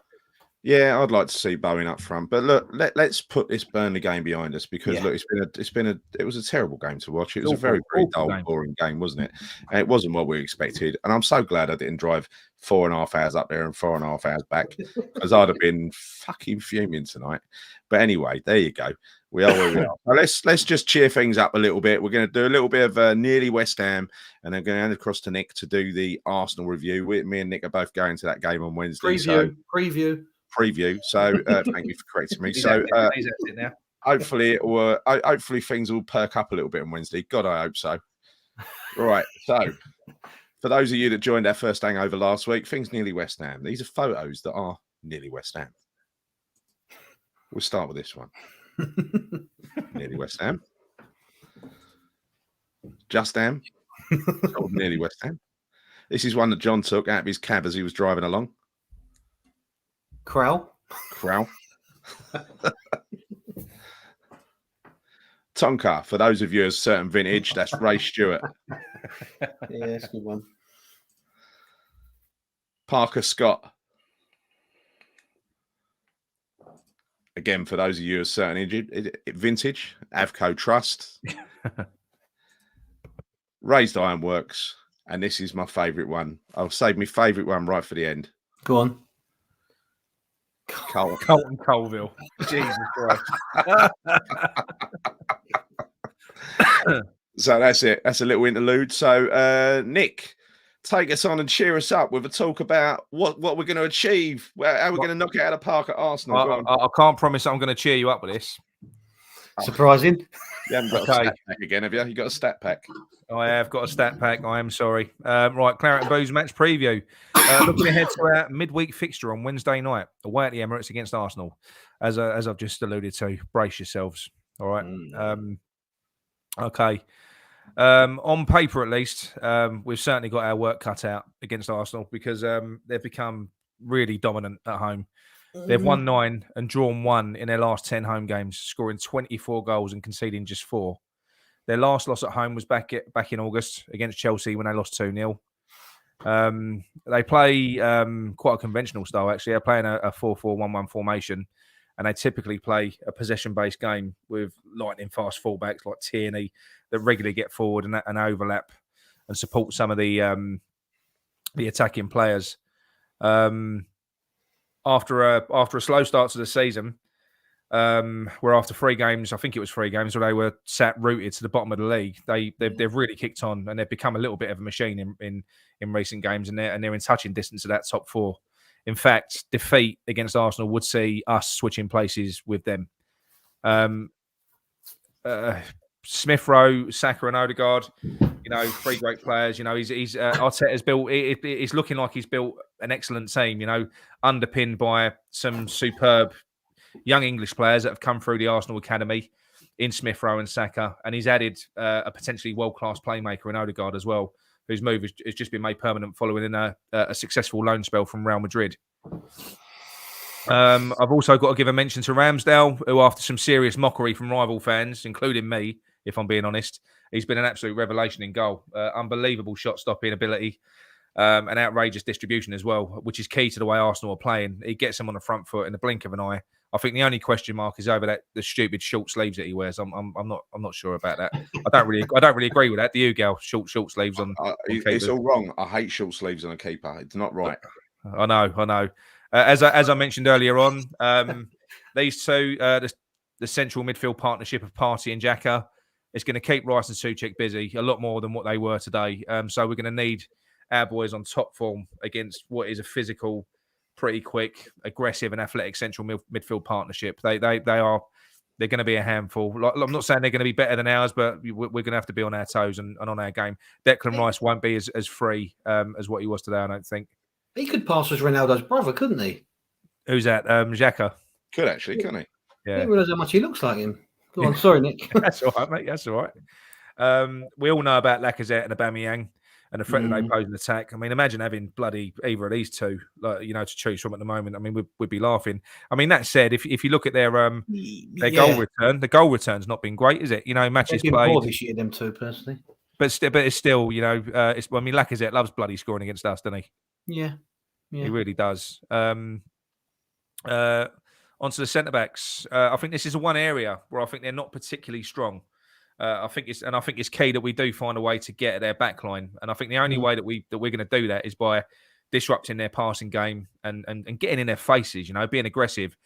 Yeah, I'd like to see Bowen up front, but look, let's put this Burnley game behind us because look, it was a terrible game to watch. It was a very dull, boring game, wasn't it? And it wasn't what we expected. And I'm so glad I didn't drive 4.5 hours up there and 4.5 hours back because I'd have been fucking fuming tonight. But anyway, there you go. We are where we are. Now let's just cheer things up a little bit. We're going to do a little bit of nearly West Ham, and then going to hand across to Nick to do the Arsenal review. Me and Nick are both going to that game on Wednesday. Preview. So thank you for correcting me. So hopefully hopefully things will perk up a little bit on Wednesday. God, I hope so. Right. So for those of you that joined our first hangover last week, things nearly West Ham. These are photos that are nearly West Ham. We'll start with this one. Nearly West Ham. Just Ham. Nearly West Ham. This is one that John took out of his cab as he was driving along. Crow. Tonka, for those of you of certain vintage, that's Ray Stewart. Yeah, that's a good one. Parker Scott. Again, for those of you of certain vintage, Avco Trust. Raised Ironworks. And this is my favourite one. I'll save my favourite one right for the end. Go on. Colton Colville. Jesus Christ. So that's it. That's a little interlude. So, Nick, take us on and cheer us up with a talk about what we're going to achieve. How we're going to knock it out of the park at Arsenal. I can't promise I'm going to cheer you up with this. Surprising. You haven't got a stat pack again, have you? You got a stat pack? I have got a stat pack. I am sorry. Right, Claret and Booze match preview. Looking ahead to our midweek fixture on Wednesday night, away at the Emirates against Arsenal. As I've just alluded to, brace yourselves. All right. Okay. On paper, at least, we've certainly got our work cut out against Arsenal because they've become really dominant at home. They've won 9 and drawn 1 in their last 10 home games, scoring 24 goals and conceding just 4. Their last loss at home was back in August against Chelsea when they lost 2-0. They play quite a conventional style, actually. They're playing a 4-4-1-1 formation, and they typically play a possession-based game with lightning-fast fullbacks like Tierney that regularly get forward and overlap and support some of the attacking players. After a slow start to the season, where after 3 games, I think it was 3 games, where they were sat rooted to the bottom of the league, they've really kicked on and they've become a little bit of a machine in recent games, and they're in touching distance of that top 4. In fact, defeat against Arsenal would see us switching places with them. Smith Rowe, Saka, and Odegaard, 3 great players. He's Arteta's built. It's looking like he's built an excellent team. Underpinned by some superb young English players that have come through the Arsenal academy in Smith Rowe and Saka, and he's added a potentially world-class playmaker in Odegaard as well, whose move has just been made permanent following in a successful loan spell from Real Madrid. I've also got to give a mention to Ramsdale, who, after some serious mockery from rival fans, including me, if I'm being honest, he's been an absolute revelation in goal. Unbelievable shot-stopping ability, and outrageous distribution as well, which is key to the way Arsenal are playing. He gets them on the front foot in the blink of an eye. I think the only question mark is over the stupid short sleeves that he wears. I'm not sure about that. I don't really agree with that. Do you, Gal? Short sleeves on it's all wrong. I hate short sleeves on a keeper. It's not right. I know. As I mentioned earlier on, these two, the central midfield partnership of Partey and Xhaka, is going to keep Rice and Souček busy a lot more than what they were today. So we're going to need our boys on top form against what is a physical, pretty quick, aggressive, and athletic central midfield partnership. They're going to be a handful. I'm not saying they're going to be better than ours, but we're going to have to be on our toes and on our game. Declan Rice won't be as free as what he was today, I don't think. He could pass as Ronaldo's brother, couldn't he? Who's that? Xhaka. Could actually, couldn't he? Yeah. I didn't realise how much he looks like him. Go on, sorry, Nick. That's all right, mate. That's all right. We all know about Lacazette and Aubameyang and the threat that they pose in attack. I mean, imagine having bloody either of these two, to choose from at the moment. I mean, we'd be laughing. I mean, that said, if you look at their goal return, the goal return's not been great, is it? Matches played. This year, them two personally. But it's still, Lacazette loves bloody scoring against us, doesn't he? Yeah. He really does. Onto the centre backs. I think this is one area where I think they're not particularly strong. I think it's key that we do find a way to get at their back line. And I think the only way that we're going to do that is by disrupting their passing game and getting in their faces. Being aggressive.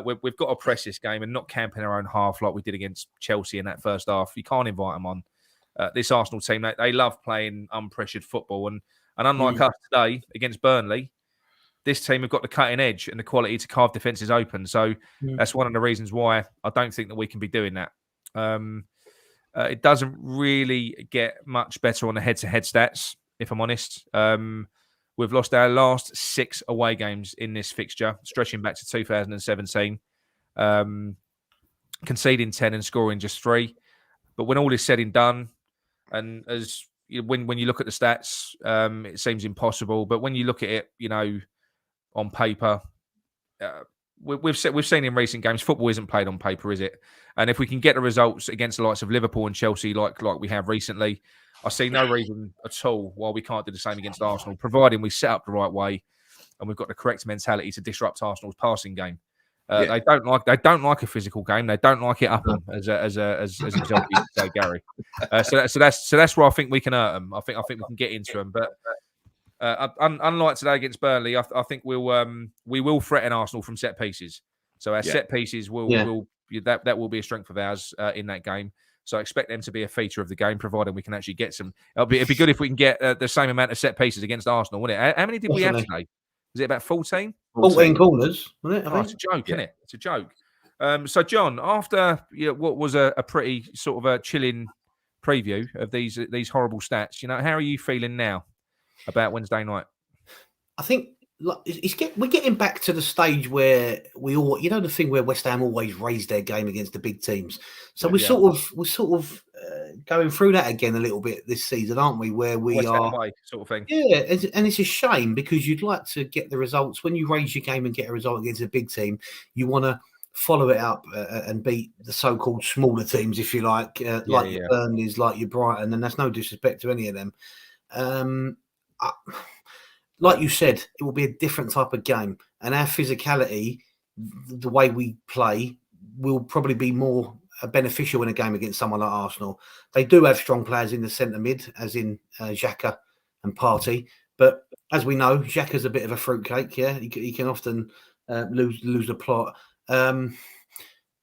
We've got to press this game and not camp in our own half like we did against Chelsea in that first half. You can't invite them on. This Arsenal team, they love playing unpressured football, and unlike us today against Burnley, this team have got the cutting edge and the quality to carve defences open. So that's one of the reasons why I don't think that we can be doing that. It doesn't really get much better on the head-to-head stats, if I'm honest. We've lost our last 6 away games in this fixture, stretching back to 2017, conceding 10 and scoring just 3. But when all is said and done, and when you look at the stats, it seems impossible. But when you look at it, on paper, we've seen in recent games, football isn't played on paper, is it? And if we can get the results against the likes of Liverpool and Chelsea, like we have recently, I see no reason at all why we can't do the same against Arsenal, providing we set up the right way and we've got the correct mentality to disrupt Arsenal's passing game. They don't like a physical game. They don't like it up them, as himself used to say, Gary. So that's where I think we can hurt them. I think we can get into them, but. Unlike today against Burnley, I think we will threaten Arsenal from set pieces. So our set pieces will that will be a strength of ours in that game. So I expect them to be a feature of the game, provided we can actually get some. It'd be good if we can get the same amount of set pieces against Arsenal, wouldn't it? How many did we have today? Was it about 14? 14 corners, wasn't it? Oh, it's a joke, isn't it? It's a joke. So John, after what was a pretty sort of a chilling preview of these horrible stats, how are you feeling now about Wednesday night? I think we're getting back to the stage where we all, the thing where West Ham always raise their game against the big teams. So we're sort of going through that again a little bit this season, aren't we? Where we West are Ham way, sort of thing. Yeah, and it's a shame because you'd like to get the results when you raise your game and get a result against a big team. You want to follow it up and beat the so-called smaller teams, if you like, your Burnleys, like your Brighton, and that's no disrespect to any of them. Like you said, it will be a different type of game, and our physicality, the way we play, will probably be more beneficial in a game against someone like Arsenal. They do have strong players in the centre mid, as in Xhaka and Partey, but as we know, Xhaka's a bit of a fruitcake. Yeah, he can often lose the plot.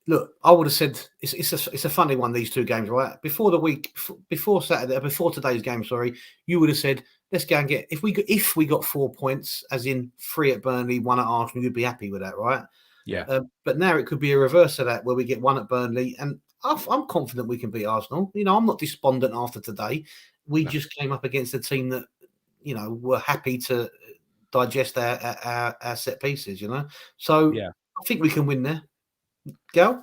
Look, I would have said it's a funny one, these two games, right? Before today's game, you would have said, let's go and get if we got 4 points, as in 3 at Burnley, 1 at Arsenal, you'd be happy with that, right? Yeah. But now it could be a reverse of that, where we get 1 at Burnley, and I'm confident we can beat Arsenal. I'm not despondent after today. We just came up against a team that were happy to digest our set pieces. So I think we can win there. Go.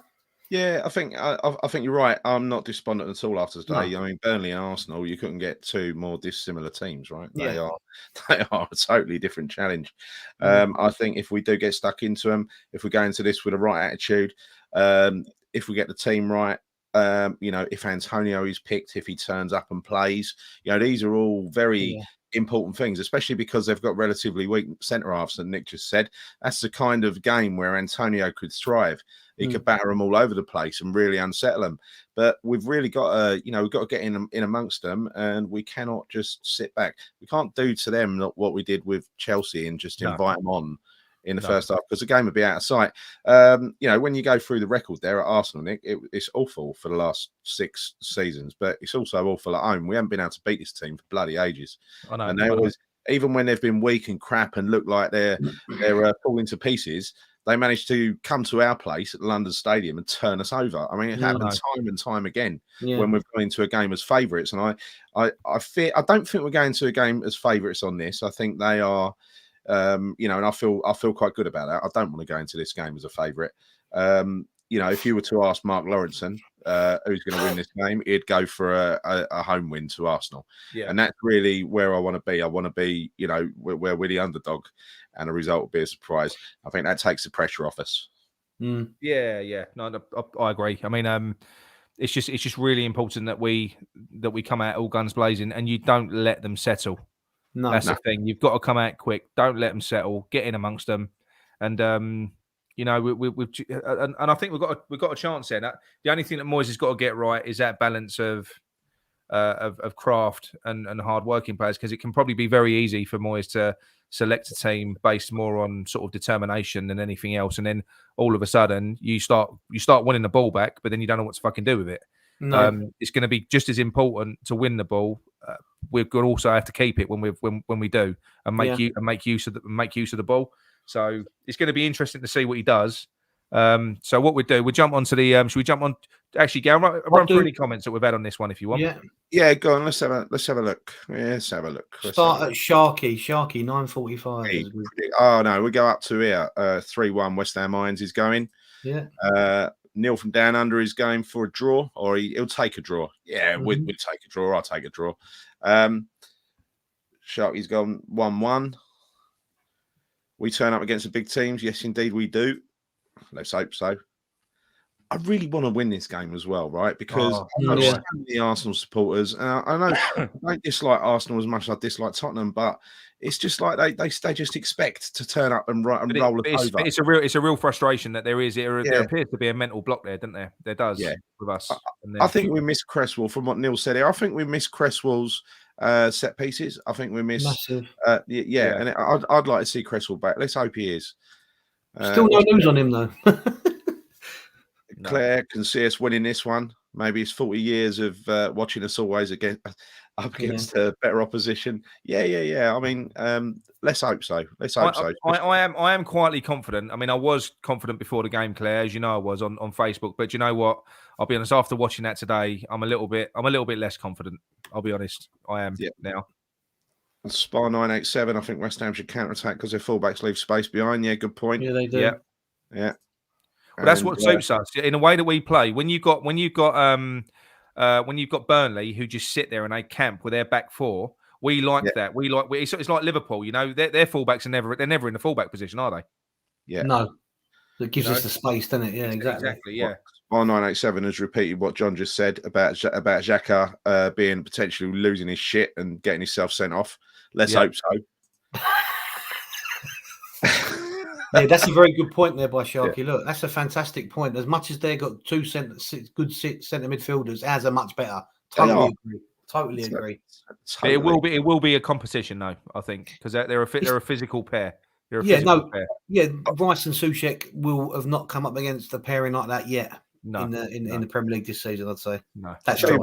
Yeah, I think you're right. I'm not despondent at all after today. No. I mean, Burnley and Arsenal, you couldn't get 2 more dissimilar teams, right? They are a totally different challenge. I think if we do get stuck into them, if we go into this with the right attitude, if we get the team right, if Antonio is picked, if he turns up and plays, these are all very important things, especially because they've got relatively weak centre halves, and Nick just said that's the kind of game where Antonio could thrive. He could batter them all over the place and really unsettle them. But we've really got to, we've got to get in amongst them, and we cannot just sit back. We can't do to them what we did with Chelsea and just invite them on in the first half, because the game would be out of sight. When you go through the record there at Arsenal, Nick, it's awful for the last 6 seasons, but it's also awful at home. We haven't been able to beat this team for bloody ages. I know. And they always, even when they've been weak and crap and look like they're falling to pieces, they managed to come to our place at the London Stadium and turn us over. I mean, it happened time and time again when we've gone into a game as favourites. And I don't think we're going to a game as favourites on this. I think they are, and I feel quite good about that. I don't want to go into this game as a favourite. If you were to ask Mark Lawrenson who's going to win this game, he'd go for a home win to Arsenal. And that's really where I want to be. I want to be, where we're the underdog, and the result will be a surprise. I think that takes the pressure off us. Yeah. No, I agree. I mean, it's just really important that we come out all guns blazing, and you don't let them settle. That's the thing. You've got to come out quick. Don't let them settle. Get in amongst them, and and I think we've got a chance there. Now, the only thing that Moyes has got to get right is that balance of craft and hard working players, because it can probably be very easy for Moyes to select a team based more on sort of determination than anything else, and then all of a sudden you start winning the ball back, but then you don't know what to fucking do with it. It's going to be just as important to win the ball. We're going to also have to keep it when we do, and make use of the ball. So it's going to be interesting to see what he does. So what we do, we jump onto the. Should we jump on? Actually, Gail, run through any comments that we've had on this one if you want. Yeah, go on. Let's have a look. Let's have a look. Start at Sharky 9:45. Oh no, we go up to here. 3-1 West Ham Irons is going. Neil from Down Under is going for a draw, or he'll take a draw. Yeah, we'd take a draw. I'll take a draw. Sharky's gone 1-1. We turn up against the big teams. Yes, indeed, we do. Let's hope so. I really want to win this game as well, right? Because I'm so many Arsenal supporters. I know I don't dislike Arsenal as much as I dislike Tottenham, but it's just like they just expect to turn up and roll us over. It's a real frustration that there appears to be a mental block there, doesn't there? There does with us. I think we miss Cresswell, from what Neil said here. I think we miss Cresswell's set pieces. I think we miss and I'd like to see Cresswell back. Let's hope he is. Still no news on him though. Claire can see us winning this one. Maybe it's 40 years of watching us always up against better opposition. Yeah. I mean, let's hope so. I am quietly confident. I mean, I was confident before the game, Claire, as you know I was on Facebook. But you know what? I'll be honest. After watching that today, I'm a little bit less confident. I'll be honest. I am now. Spar 987. I think West Ham should counter attack because their fullbacks leave space behind. Yeah, good point. Yeah, they do. Yeah. Well, that's what suits us in the way that we play. When you've got Burnley who just sit there and they camp with their back four, we like that. It's like Liverpool. You know, their fullbacks are never in the fullback position, are they? Yeah. No. It gives us the space, doesn't it? Yeah, exactly. Yeah. Spar 987 has repeated what John just said about Xhaka being potentially losing his shit and getting himself sent off. Let's hope so. Yeah, that's a very good point there by Sharky. Look, that's a fantastic point. As much as they've got two good centre midfielders, ours are much better. Totally agree. It will be a competition, though. I think because they're a physical pair. Pair. Rice and Souček will have not come up against a pairing like that yet. No, in the Premier League this season, I'd say. No, that's right.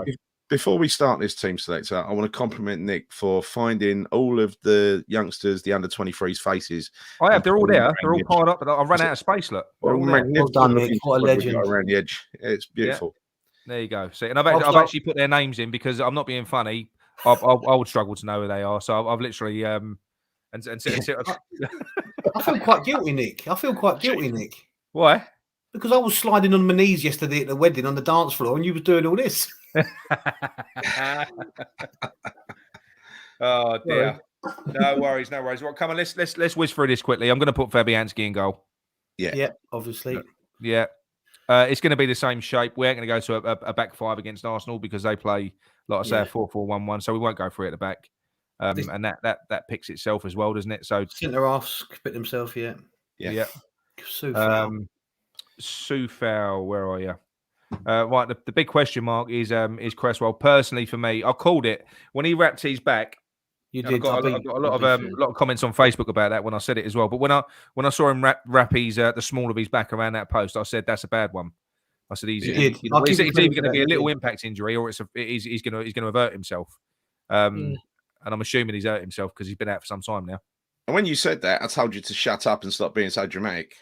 Before we start this team selector, I want to compliment Nick for finding all of the youngsters, the under-23s faces. I have. They're all there. They're all piled up. But I've run out of space. Look. Well done, Nick. What a legend. Around the edge. It's beautiful. Yeah. There you go. See, and I've actually put their names in because I'm not being funny. I would struggle to know who they are. So I've literally I feel quite guilty, Nick. Why? Because I was sliding on my knees yesterday at the wedding on the dance floor, and you were doing all this. Oh dear. No worries. Well, come on, let's whiz through this quickly. I'm going to put Fabianski in goal. Yeah, obviously. Yeah. It's going to be the same shape. We ain't going to go to a back five against Arsenal because they play, like I say, a 4-4-1-1. So we won't go for it at the back. And that picks itself as well, doesn't it? So centre halves pick themselves, yeah. So far. Sufal, where are you? Right, the big question mark is Cresswell. Personally, for me, I called it when he wrapped his back. You did. I got a lot of comments on Facebook about that when I said it as well. But when I saw him wrap his the small of his back around that post, I said that's a bad one. I said it's either going to be a little impact injury or he's going to hurt himself. And I'm assuming he's hurt himself because he's been out for some time now. And when you said that, I told you to shut up and stop being so dramatic.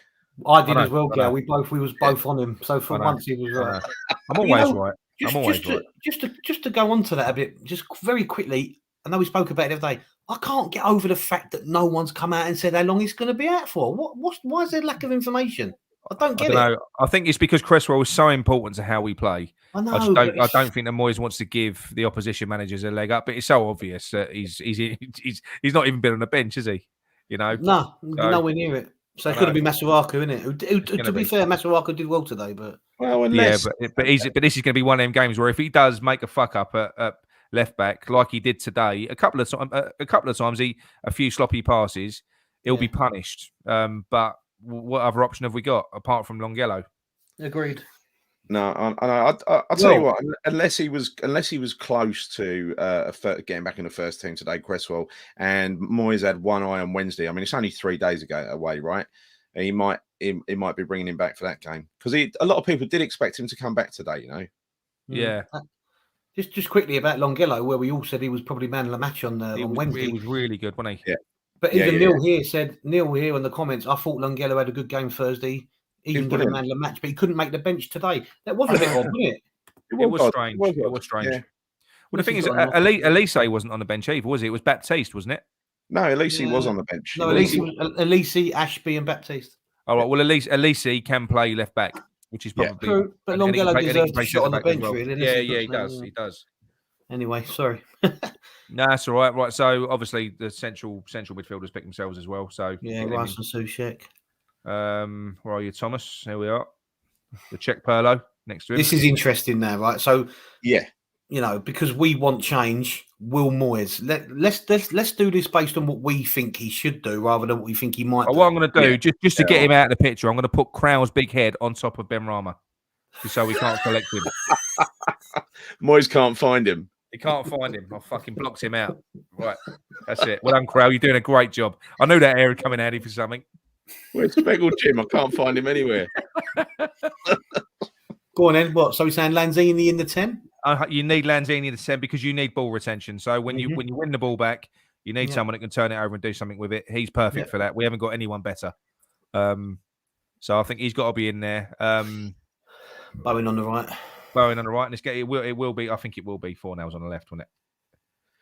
I did as well, Gail. We was both on him. So for once, he was right. I'm always right. I'm always right. Just to go on to that a bit, just very quickly. I know we spoke about it the other day. I can't get over the fact that no one's come out and said how long he's going to be out for. Why is there lack of information? I don't get it. I think it's because Cresswell is so important to how we play. I know. I don't think that Moyes wants to give the opposition managers a leg up, but it's so obvious that he's not even been on the bench, is he? You know, nowhere near it. So it could have been Masuaku, isn't it? Who, to be fair, Masuaku did well today, but but this is going to be one of them games where if he does make a fuck up at left back like he did today, a couple of times, a few sloppy passes, he'll be punished. But what other option have we got apart from Longelo? Agreed. No, I'll tell you what. Unless he was close to getting back in the first team today, Cresswell, and Moyes had one eye on Wednesday. I mean, it's only 3 days away, right? He might be bringing him back for that game because a lot of people did expect him to come back today. You know. Yeah. Just quickly about Longelo, where we all said he was probably man of the match on Wednesday. He was really good, wasn't he? Yeah. But even Neil here in the comments, I thought Longelo had a good game Thursday. He didn't get a man of the match, but he couldn't make the bench today. That was a bit odd, wasn't it? It was strange. It was strange. Yeah. Well, the thing is, Elise wasn't on the bench either, was he? It was Baptiste, wasn't it? No, Elise was on the bench. No, Elise, Ashby, and Baptiste. All right. Well, Elise can play left back, which is probably true. But Longelo deserves a shot on the bench, really. Yeah, he does. He does. Anyway, sorry. No, that's all right. Right. So obviously the central midfielders pick themselves as well. So Rice and Soucek. Where are you, Thomas? Here we are. The Czech Perlo next to him. This is interesting now, right? So you know, because we want change, Will Moyes. Let's do this based on what we think he should do rather than what we think he might do. What I'm going to do, just to get him out of the picture, I'm going to put Krau's big head on top of Benrahma, just so we can't collect him. Moyes can't find him. He can't find him. I fucking blocked him out. Right, that's it. Well done, Krau. You're doing a great job. I knew that hair would come in handy for something. Where's Speckled Jim? I can't find him anywhere. Go on then. What? So we're saying Lanzini in the 10? You need Lanzini in the 10 because you need ball retention. So when you win the ball back, you need someone that can turn it over and do something with it. He's perfect for that. We haven't got anyone better. So I think he's got to be in there. Bowen on the right. Bowen on the right, and it will be. I think it will be Fornals on the left, won't it?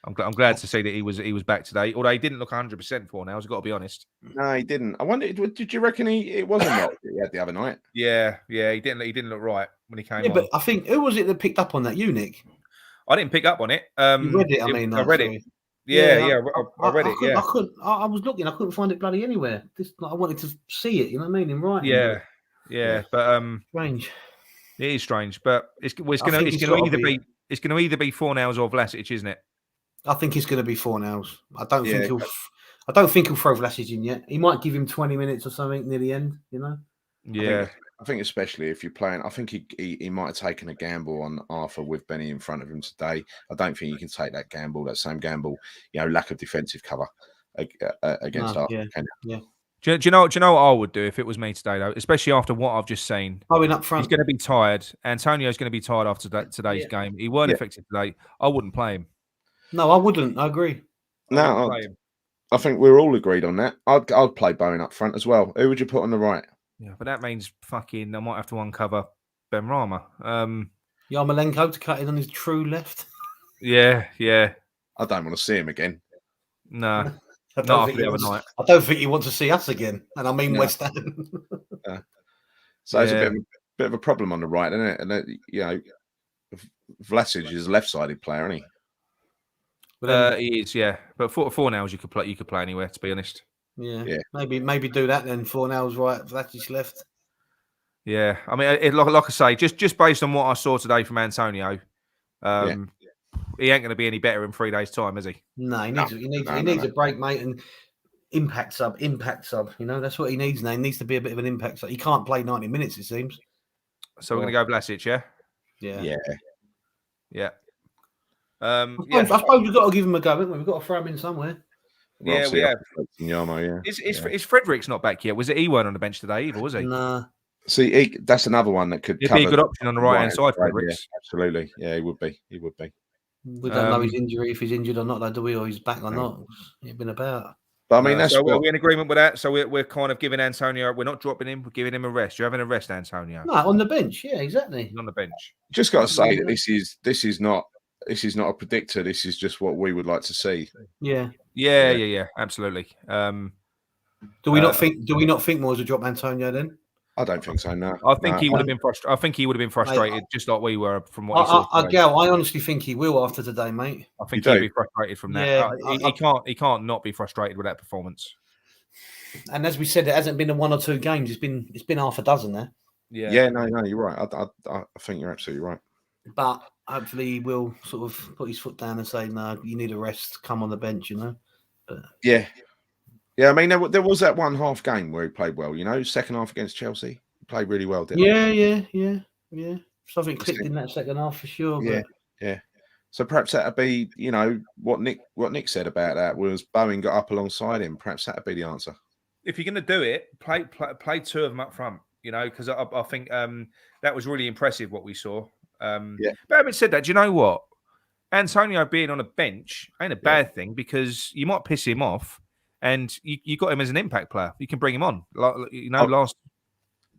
I'm glad to see that he was back today. Although he didn't look 100% Fornals, I've got to be honest. No, he didn't. I wonder, did you reckon it wasn't that he had the other night? Yeah, he didn't look right when he came on. Yeah, but I think who was it that picked up on that? You, Nick? I didn't pick up on it. You read it. I read it. I read it. Yeah, I couldn't. I was looking. I couldn't find it bloody anywhere. I wanted to see it. You know what I mean? In writing. Yeah. But strange. It is strange, but it's going to either be Fornals or Vlasic, isn't it? I think it's going to be Fornals. I don't think he'll throw Vlasic in yet. He might give him 20 minutes or something near the end. You know. Yeah. I think especially if you're playing, I think he might have taken a gamble on Arthur with Benny in front of him today. I don't think you can take that same gamble, lack of defensive cover against Arthur. Yeah. Do you know what I would do if it was me today, though? Especially after what I've just seen. Going up front. He's going to be tired. Antonio's going to be tired after today's game. He weren't effective today. I wouldn't play him. No, I wouldn't. I agree. I think we're all agreed on that. I'd play Bowen up front as well. Who would you put on the right? Yeah, but that means I might have to uncover Benrahma. Yarmolenko to cut in on his true left. Yeah. I don't want to see him again. No. Not after the other night. I don't think you want to see us again, and I mean West Ham. So it's a bit of a problem on the right, isn't it? And Vlasic is a left-sided player, isn't he? He is, yeah. But Fornals you could play anywhere, to be honest. Yeah. Maybe do that then. Fornals right, Vlasic left. Yeah, I mean, like I say, just based on what I saw today from Antonio, he ain't going to be any better in 3 days' time, is he? No, he needs a break, mate. And impact sub. You know, that's what he needs now. He needs to be a bit of an impact sub. He can't play 90 minutes, it seems. So we're going to go Vlasic, yeah? Yeah. I suppose we've got to give him a go, haven't we? We've got to throw him in somewhere. Yeah, we have. Yarmo, Is Fredericks not back yet? Was it he weren't on the bench today either, was he? Nah. See, that's another one that could be a good option on the right-hand side, Fredericks. Yeah, absolutely. Yeah, he would be. We don't know his injury, if he's injured or not, though, do we? Or he's back or not. He's been about. But I mean, that's so we're in agreement with that. So we're kind of giving Antonio. We're not dropping him. We're giving him a rest. You're having a rest, Antonio. No, on the bench. Yeah, exactly. He's on the bench. Just got to say that this is not a predictor. This is just what we would like to see. Yeah. Absolutely. Do we not think more to drop Antonio then? I don't think so. No, I think he would have been frustrated. I think he would have been frustrated, just like we were from what he saw. I honestly think he will after today, mate. I think he'll be frustrated from that. Yeah, he can't not be frustrated with that performance. And as we said, it hasn't been a 1 or 2 games. It's been half a dozen there. Yeah. No, you're right. I think you're absolutely right. But hopefully he will sort of put his foot down and say, "No, you need a rest. Come on the bench," you know. But yeah. I mean, there was that 1 half game where he played well. You know, second half against Chelsea, he played really well. Didn't he? Yeah. Something clicked in that second half for sure. Yeah. So perhaps that'd be, you know, what Nick said about that was Bowen got up alongside him. Perhaps that'd be the answer. If you're going to do it, play 2 of them up front. You know, because I think that was really impressive what we saw. But having said that, do you know what? Antonio being on a bench ain't a bad thing, because you might piss him off, and you got him as an impact player. You can bring him on. I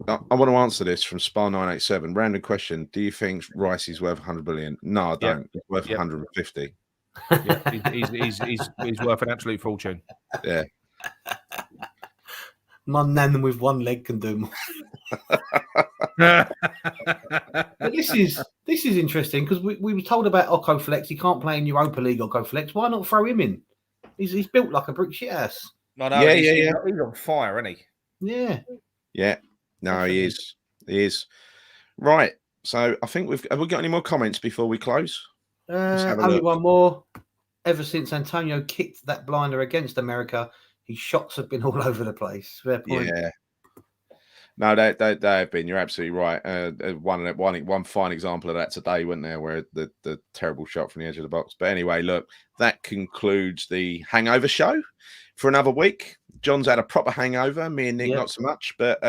want to answer this from Spa 987. Random question: do you think Rice is worth 100 billion? No, I don't. He's worth 150. He's worth an absolute fortune. Yeah. My nan with 1 leg can do more. But this is interesting, because we were told about Oko Flex. He can't play in Europa League. Oko Flex. Why not throw him in? He's built like a brick shit house. No, he's on fire, isn't he? Yeah. No, he is. Right. So I think have we got any more comments before we close? Only one more. Ever since Antonio kicked that blinder against America, his shots have been all over the place. Fair point. Yeah. No, they have been. You're absolutely right. One fine example of that today, wasn't there, where the terrible shot from the edge of the box. But anyway, look, that concludes the Hangover show for another week. John's had a proper hangover. Me and Nick, not so much, but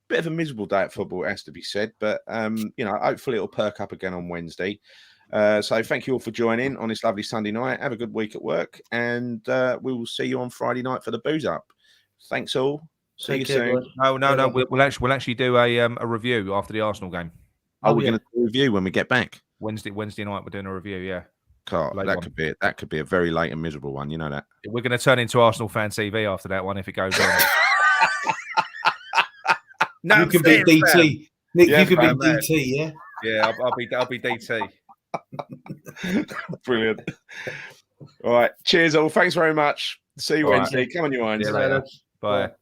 bit of a miserable day at football, it has to be said. But you know, hopefully it'll perk up again on Wednesday. So thank you all for joining on this lovely Sunday night. Have a good week at work, and we will see you on Friday night for the Booze Up. Thanks all. See you soon. No. We'll actually do a review after the Arsenal game. We're going to do a review when we get back. Wednesday night we're doing a review. Yeah. That could be a very late and miserable one. You know that. We're going to turn into Arsenal fan TV after that one if it goes on. No, you can be DT. Nick, you can be DT. Yeah. Yeah, I'll be DT. Brilliant. All right. Cheers all. Thanks very much. See you Wednesday. Come on, you irons. Bye.